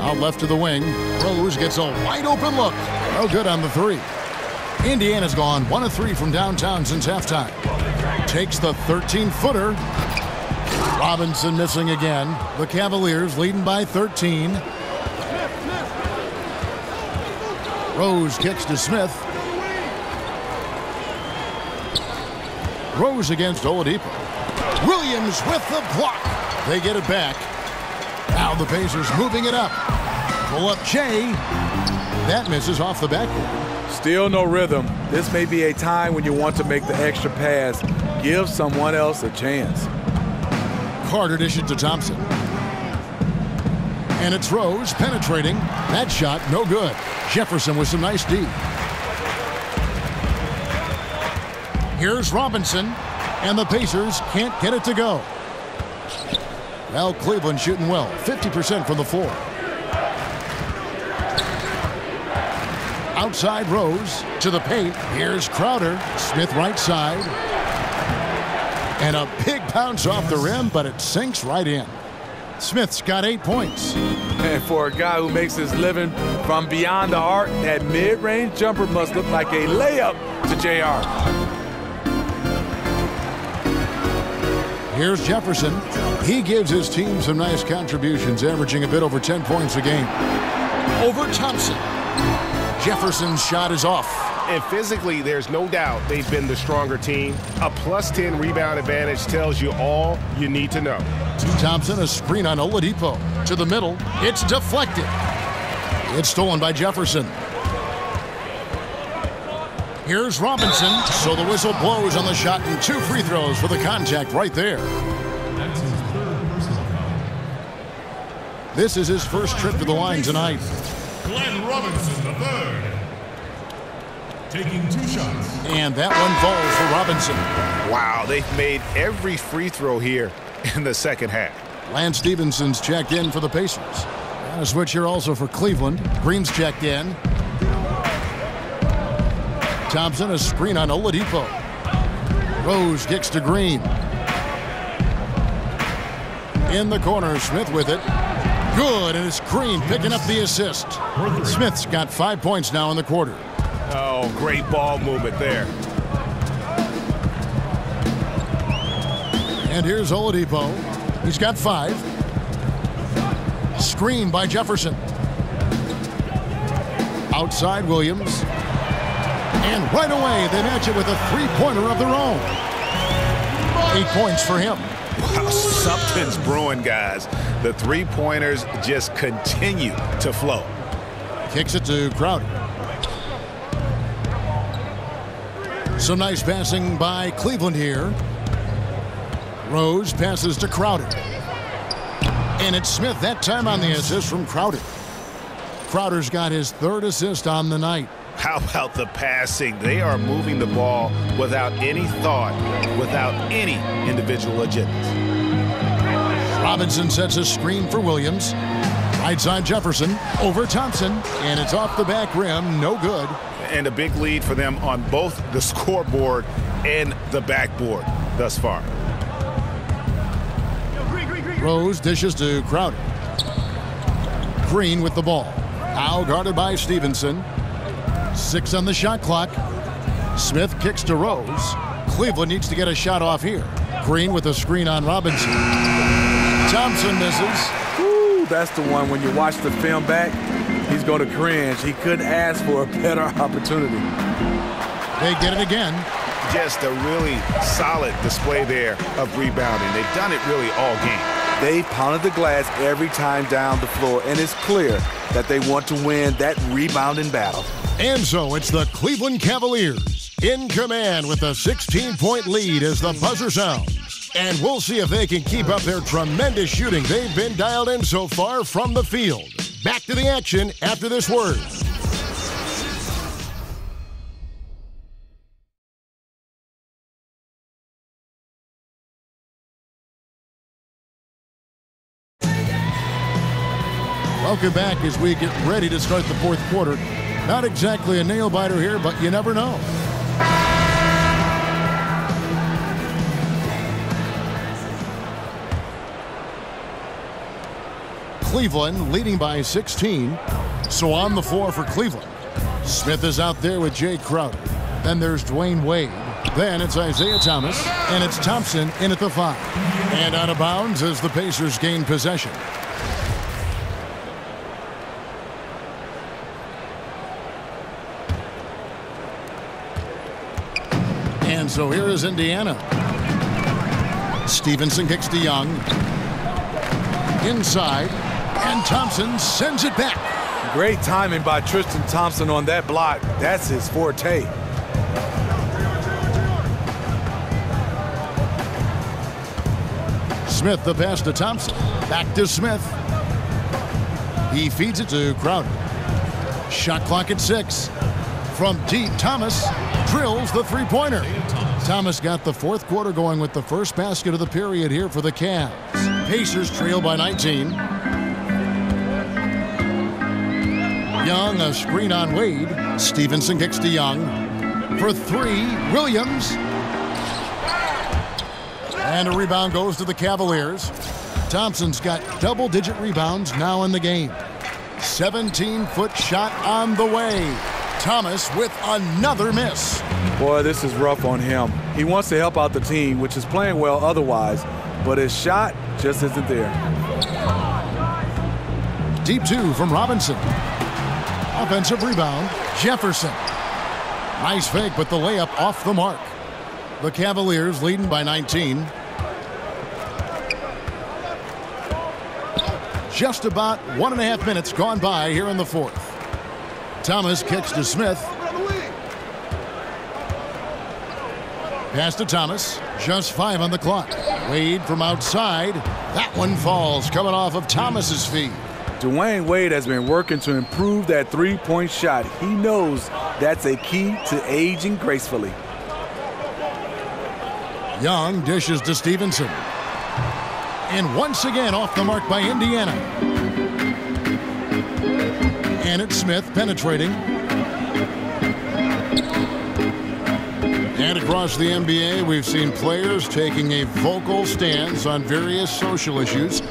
Out left to the wing. Rose gets a wide open look. No good on the three. Indiana's gone 1 of 3 from downtown since halftime. Takes the 13-footer. Robinson missing again. The Cavaliers leading by 13. Rose kicks to Smith. Rose against Oladipo. Williams with the block. They get it back. Now the Pacers moving it up. Pull up Shea. That misses off the backboard. Still no rhythm. This may be a time when you want to make the extra pass. Give someone else a chance. Carter dishes to Thompson. And it's Rose penetrating. That shot no good. Jefferson with some nice D. Here's Robinson, and the Pacers can't get it to go. Well, Cleveland shooting well, 50% from the floor. Outside Rose to the paint. Here's Crowder. Smith right side. And a big bounce off the rim, but it sinks right in. Smith's got 8 points. And for a guy who makes his living from beyond the arc, that mid-range jumper must look like a layup to JR. Here's Jefferson. He gives his team some nice contributions, averaging a bit over 10 points a game. Over Thompson. Jefferson's shot is off. And physically, there's no doubt they've been the stronger team. A +10 rebound advantage tells you all you need to know. Thompson, a screen on Oladipo. To the middle. It's deflected. It's stolen by Jefferson. Here's Robinson. So the whistle blows on the shot and 2 free throws for the contact right there. This is his first trip to the line tonight. Glenn Robinson III. Taking 2 shots. And that one falls for Robinson. Wow, they've made every free throw here in the second half. Lance Stephenson's checked in for the Pacers. And a switch here also for Cleveland. Green's checked in. Thompson, a screen on Oladipo. Rose kicks to Green. In the corner, Smith with it. Good, and it's Green picking up the assist. Smith's got 5 points now in the quarter. Oh, great ball movement there. And here's Oladipo. He's got 5. Screen by Jefferson. Outside Williams. And right away, they match it with a 3-pointer of their own. 8 points for him. Wow, something's brewing, guys. The 3-pointers just continue to flow. Kicks it to Crowder. Some nice passing by Cleveland here. Rose passes to Crowder. And it's Smith that time on the assist from Crowder. Crowder's got his 3rd assist on the night. How about the passing? They are moving the ball without any thought, without any individual agendas. Robinson sets a screen for Williams. Right side Jefferson over Thompson. And it's off the back rim. No good. And a big lead for them on both the scoreboard and the backboard thus far. Rose dishes to Crowder. Green with the ball. Now guarded by Stevenson. 6 on the shot clock. Smith kicks to Rose. Cleveland needs to get a shot off here. Green with a screen on Robinson. Thompson misses. Ooh, that's the one when you watch the film back, he's going to cringe. He couldn't ask for a better opportunity. They get it again. Just a really solid display there of rebounding. They've done it really all game. They've pounded the glass every time down the floor, and it's clear that they want to win that rebounding battle. And so it's the Cleveland Cavaliers in command with a 16-point lead as the buzzer sounds. And we'll see if they can keep up their tremendous shooting they've been dialed in so far from the field. Back to the action after this word. Welcome back as we get ready to start the fourth quarter. Not exactly a nail-biter here, but you never know. Cleveland leading by 16. So on the floor for Cleveland. Smith is out there with Jay Crowder. Then there's Dwayne Wade. Then it's Isaiah Thomas. And it's Thompson in at the 5. And out of bounds as the Pacers gain possession. And so here is Indiana. Stevenson kicks to Young. Inside. And Thompson sends it back. Great timing by Tristan Thompson on that block. That's his forte. Smith the pass to Thompson. Back to Smith. He feeds it to Crowder. Shot clock at 6. From deep, Thomas drills the three-pointer. Thomas got the fourth quarter going with the first basket of the period here for the Cavs. Pacers trail by 19. Young, a screen on Wade. Stevenson kicks to Young. For 3, Williams. And a rebound goes to the Cavaliers. Thompson's got double-digit rebounds now in the game. 17-foot shot on the way. Thomas with another miss. Boy, this is rough on him. He wants to help out the team, which is playing well otherwise, but his shot just isn't there. Deep 2 from Robinson. Offensive rebound, Jefferson. Nice fake, but the layup off the mark. The Cavaliers leading by 19. Just about 1.5 minutes gone by here in the fourth. Thomas kicks to Smith. Pass to Thomas. Just 5 on the clock. Wade from outside. That one falls, coming off of Thomas's feet. Dwayne Wade has been working to improve that three-point shot. He knows that's a key to aging gracefully. Young dishes to Stevenson. And once again off the mark by Indiana. And it's Smith penetrating. And across the NBA, we've seen players taking a vocal stance on various social issues.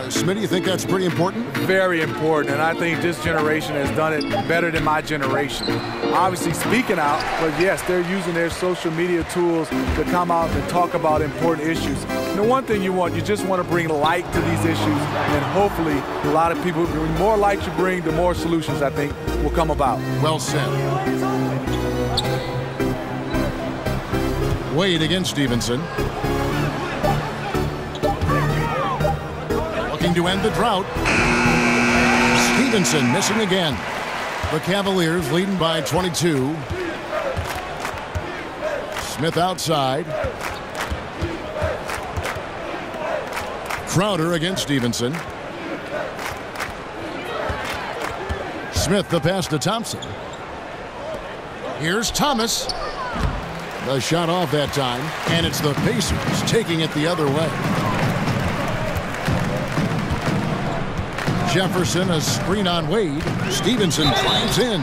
Smitty, you think that's pretty important? Very important, and I think this generation has done it better than my generation. Obviously speaking out, but yes, they're using their social media tools to come out and talk about important issues. And the one thing you just want to bring light to these issues, and hopefully a lot of people, the more light you bring, the more solutions I think will come about. Well said. Wade against Stevenson. Looking to end the drought. Stevenson missing again. The Cavaliers leading by 22. Smith outside. Crowder against Stevenson. Smith the pass to Thompson. Here's Thomas. The shot off that time, and it's the Pacers taking it the other way. Jefferson, a screen on Wade. Stevenson drives in.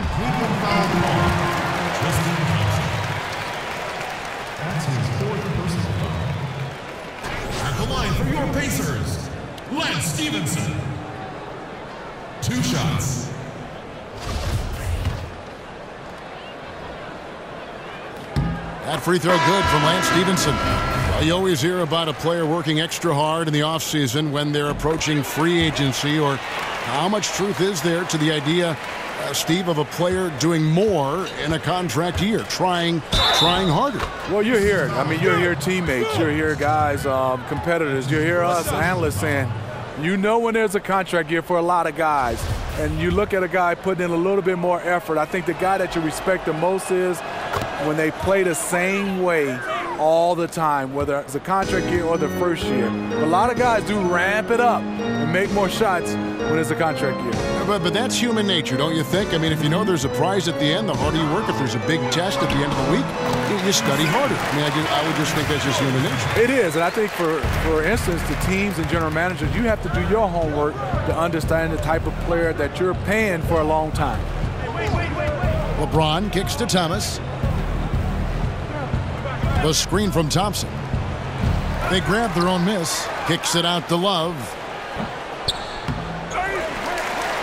At the line for your Pacers, Lance Stevenson. 2 shots. That free throw good from Lance Stevenson. Well, you always hear about a player working extra hard in the offseason when they're approaching free agency, or how much truth is there to the idea, Steve, of a player doing more in a contract year, trying harder? Well, you hear it. I mean, you hear teammates, you hear guys, competitors, you hear us analysts saying, you know when there's a contract year for a lot of guys, and you look at a guy putting in a little bit more effort. I think the guy that you respect the most is when they play the same way all the time, whether it's a contract year or the first year. But a lot of guys do ramp it up and make more shots when it's a contract year. But that's human nature, don't you think? I mean, if you know there's a prize at the end, the harder you work. If there's a big test at the end of the week, you study harder. I mean, I would just think that's just human nature. It is, and I think for instance, the teams and general managers, you have to do your homework to understand the type of player that you're paying for a long time. LeBron kicks to Thomas. The screen from Thompson. They grab their own miss. Kicks it out to Love.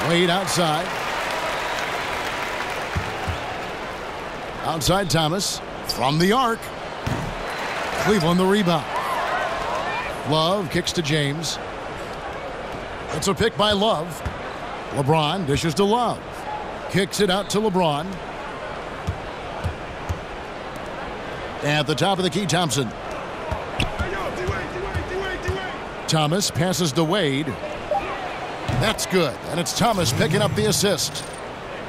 Wade outside. Outside Thomas. From the arc. Cleveland the rebound. Love kicks to James. It's a pick by Love. LeBron dishes to Love. Kicks it out to LeBron. At the top of the key, Thompson. Thomas passes to Wade. That's good. And it's Thomas picking up the assist.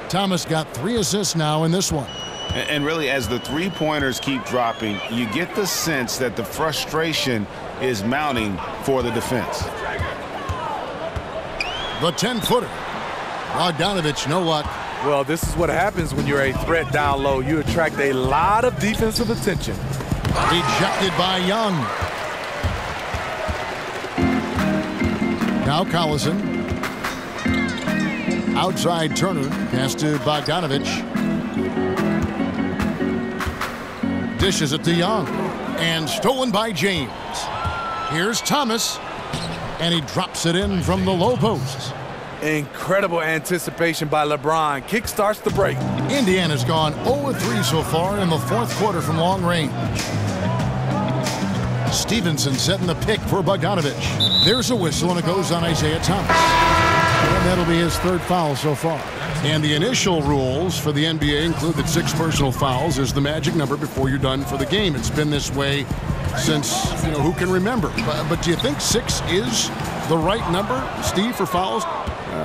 Thomas got 3 assists now in this one. And really, as the three-pointers keep dropping, you get the sense that the frustration is mounting for the defense. The 10-footer. Bogdanovich, no luck. Well, this is what happens when you're a threat down low. You attract a lot of defensive attention. Ejected by Young. Now Collison. Outside Turner. Pass to Bogdanovich. Dishes it to Young. And stolen by James. Here's Thomas. And he drops it in from the low post. Incredible anticipation by LeBron. Kick starts the break. Indiana's gone 0-3 so far in the fourth quarter from long range. Stevenson setting the pick for Bogdanovich. There's a whistle, and it goes on Isaiah Thomas. And that'll be his 3rd foul so far. And the initial rules for the NBA include that 6 personal fouls is the magic number before you're done for the game. It's been this way since, who can remember? But do you think 6 is the right number, Steve, for fouls?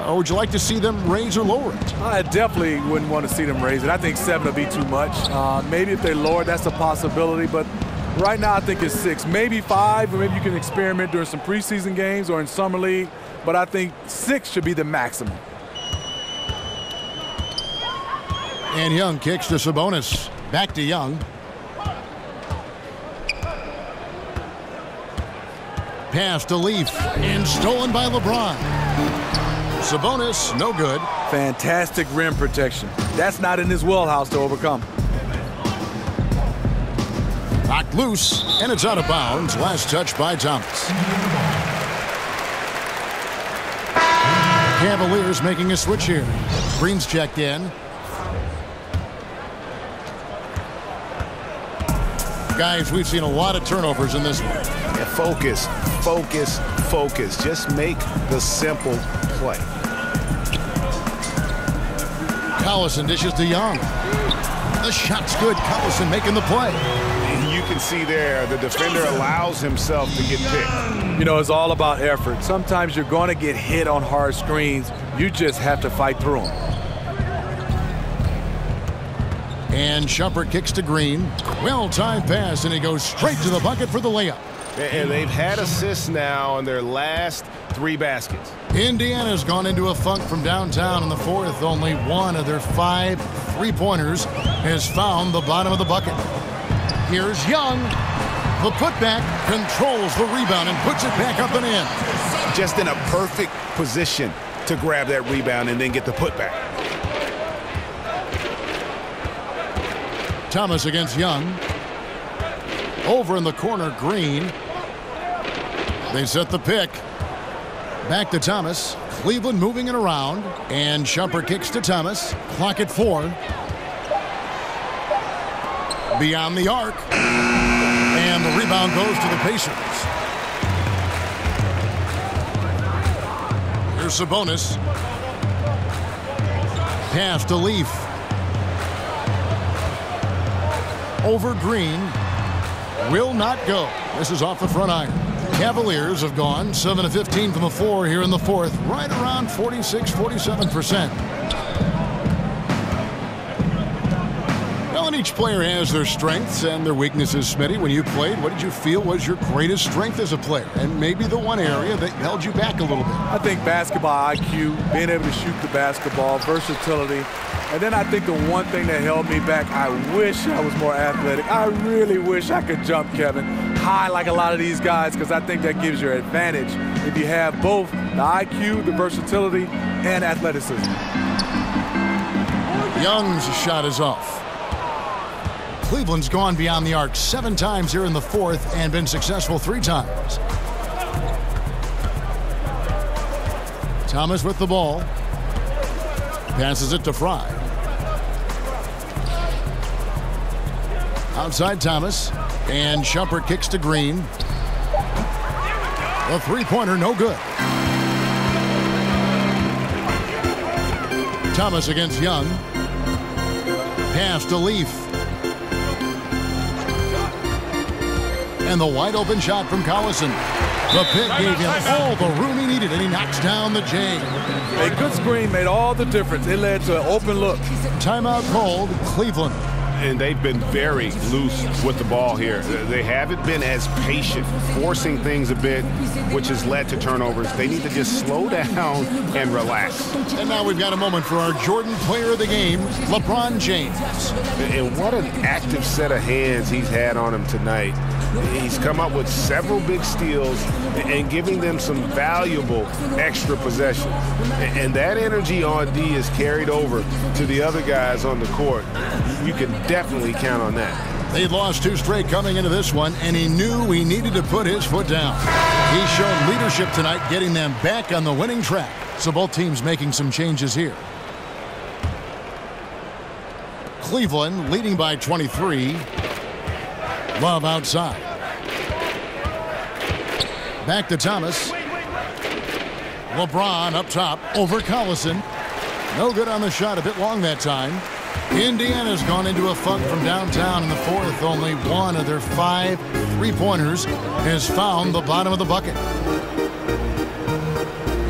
Or would you like to see them raise or lower it? I definitely wouldn't want to see them raise it. I think 7 would be too much. Maybe if they lower it, that's a possibility. But right now, I think it's 6. Maybe 5, or maybe you can experiment during some preseason games or in summer league. But I think 6 should be the maximum. And Young kicks to Sabonis. Back to Young. Pass to Leaf. And stolen by LeBron. Sabonis, no good. Fantastic rim protection. That's not in his wheelhouse to overcome. Knocked loose, and it's out of bounds. Last touch by Thomas. Cavaliers making a switch here. Green's checked in. Guys, we've seen a lot of turnovers in this one. Yeah, focus, focus, focus. Just make the simple play. Collison dishes to Young. The shot's good. Collison making the play. You can see there the defender allows himself to get picked. It's all about effort. Sometimes you're going to get hit on hard screens. You just have to fight through them. And Shumpert kicks to Green. Well-timed pass, and he goes straight to the bucket for the layup. And they've had assists now on their last 3 baskets. Indiana's gone into a funk from downtown in the fourth. Only 1 of their 5 3-pointers has found the bottom of the bucket. Here's Young. The putback controls the rebound and puts it back up and in. Just in a perfect position to grab that rebound and then get the putback. Thomas against Young. Over in the corner, Green. They set the pick. Back to Thomas. Cleveland moving it around. And Shumpert kicks to Thomas. Clock at 4. Beyond the arc. And the rebound goes to the Pacers. Here's Sabonis. Pass to Leaf. Over Green. Will not go. This is off the front iron. Cavaliers have gone 7 of 15 from the floor here in the fourth. Right around 46, 47%. Well, and each player has their strengths and their weaknesses, Smitty. When you played, what did you feel was your greatest strength as a player? And maybe the one area that held you back a little bit? I think basketball IQ, being able to shoot the basketball, versatility. And then I think the one thing that held me back, I wish I was more athletic. I really wish I could jump, Kevin, high like a lot of these guys, because I think that gives you an advantage if you have both the IQ, the versatility, and athleticism. Young's shot is off. Cleveland's gone beyond the arc 7 times here in the fourth and been successful 3 times. Thomas with the ball. Passes it to Fry. Outside Thomas. And Shumpert kicks to Green. The three-pointer no good. Thomas against Young. Pass to Leaf. And the wide-open shot from Collison. The pick gave him all the room he needed, and he knocks down the J. A good screen made all the difference. It led to an open look. Timeout called, Cleveland. And they've been very loose with the ball here. They haven't been as patient, forcing things a bit, which has led to turnovers. They need to just slow down and relax. And now we've got a moment for our Jordan player of the game, LeBron James. And what an active set of hands he's had on him tonight. He's come up with several big steals and giving them some valuable extra possessions. And that energy on D is carried over to the other guys on the court. You can definitely count on that. They'd lost 2 straight coming into this one, and he knew he needed to put his foot down. He showed leadership tonight, getting them back on the winning track. So both teams making some changes here. Cleveland leading by 23. Love outside. Back to Thomas. LeBron up top over Collison. No good on the shot, a bit long that time. Indiana's gone into a funk from downtown in the fourth. Only one of their 5 three-pointers has found the bottom of the bucket.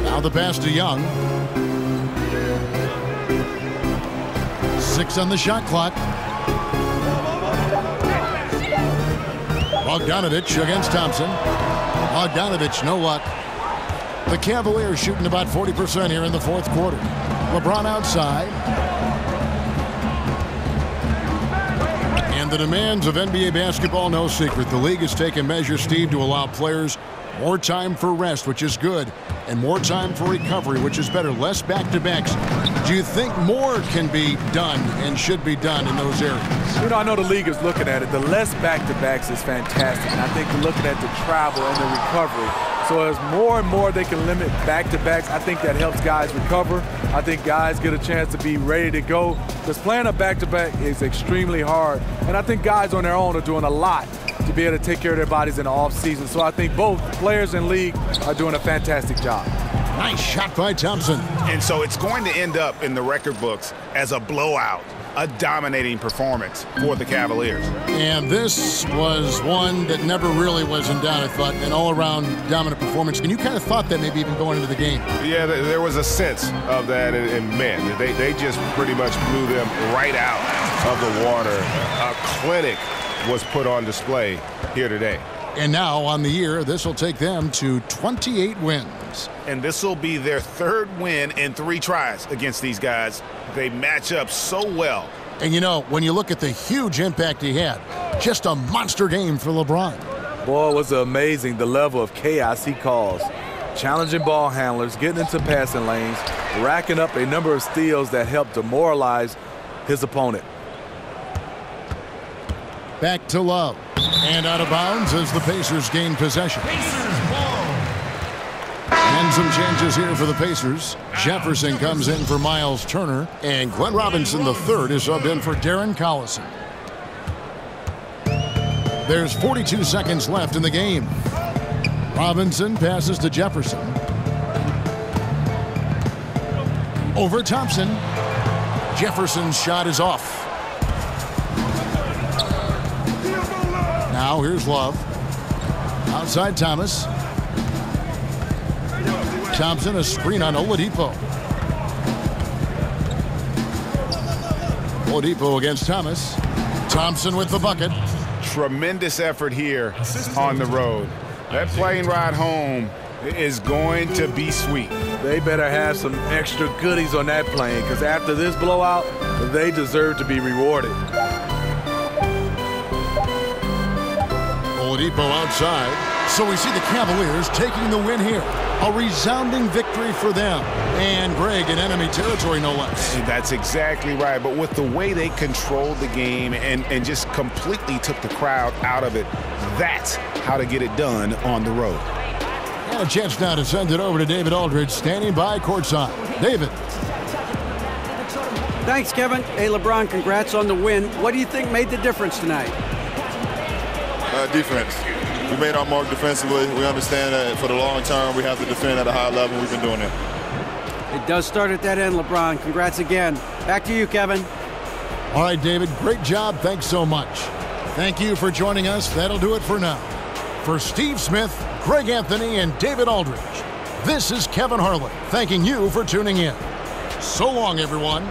Now the pass to Young. 6 on the shot clock. Bogdanovich against Thompson. Bogdanovich, no luck. The Cavaliers shooting about 40% here in the fourth quarter. LeBron outside. And the demands of NBA basketball, no secret. The league has taken measures, Steve, to allow players more time for rest, which is good, and more time for recovery, which is better. Less back-to-backs. Do you think more can be done and should be done in those areas? You know, I know the league is looking at it. The less back-to-backs is fantastic. And I think they're looking at the travel and the recovery. So as more and more they can limit back-to-backs, I think that helps guys recover. I think guys get a chance to be ready to go. Because playing a back-to-back is extremely hard. And I think guys on their own are doing a lot to be able to take care of their bodies in the off-season. So I think both players and league are doing a fantastic job. Nice shot by Thompson. And so it's going to end up in the record books as a blowout, a dominating performance for the Cavaliers. And this was one that never really was in doubt, I thought, an all-around dominant performance. And you kind of thought that maybe even going into the game. Yeah, there was a sense of that, and man, they just pretty much blew them right out of the water. A clinic was put on display here today. And now on the year, this will take them to 28 wins. And this will be their 3rd win in 3 tries against these guys. They match up so well. And you know, when you look at the huge impact he had, just a monster game for LeBron. Boy, it was amazing the level of chaos he caused. Challenging ball handlers, getting into passing lanes, racking up a number of steals that helped demoralize his opponent. Back to Love. And out of bounds as the Pacers gain possession. And some changes here for the Pacers. Jefferson comes in for Miles Turner. And Glenn Robinson III is subbed in for Darren Collison. There's 42 seconds left in the game. Robinson passes to Jefferson. Over Thompson. Jefferson's shot is off. Now here's Love. Outside Thomas. Thompson, a screen on Oladipo. Oladipo against Thomas. Thompson with the bucket. Tremendous effort here on the road. That plane ride home is going to be sweet. They better have some extra goodies on that plane, because after this blowout, they deserve to be rewarded. Oladipo outside. So we see the Cavaliers taking the win here. A resounding victory for them. And Greg in enemy territory, no less. That's exactly right. But with the way they controlled the game and just completely took the crowd out of it, that's how to get it done on the road. And a chance now to send it over to David Aldridge, standing by courtside. David. Thanks, Kevin. Hey, LeBron, congrats on the win. What do you think made the difference tonight? Defense. We made our mark defensively. We understand that for the long term, we have to defend at a high level. We've been doing it. It does start at that end, LeBron. Congrats again. Back to you, Kevin. All right, David, great job. Thanks so much. Thank you for joining us. That'll do it for now. For Steve Smith, Greg Anthony, and David Aldridge, this is Kevin Harlan thanking you for tuning in. So long, everyone.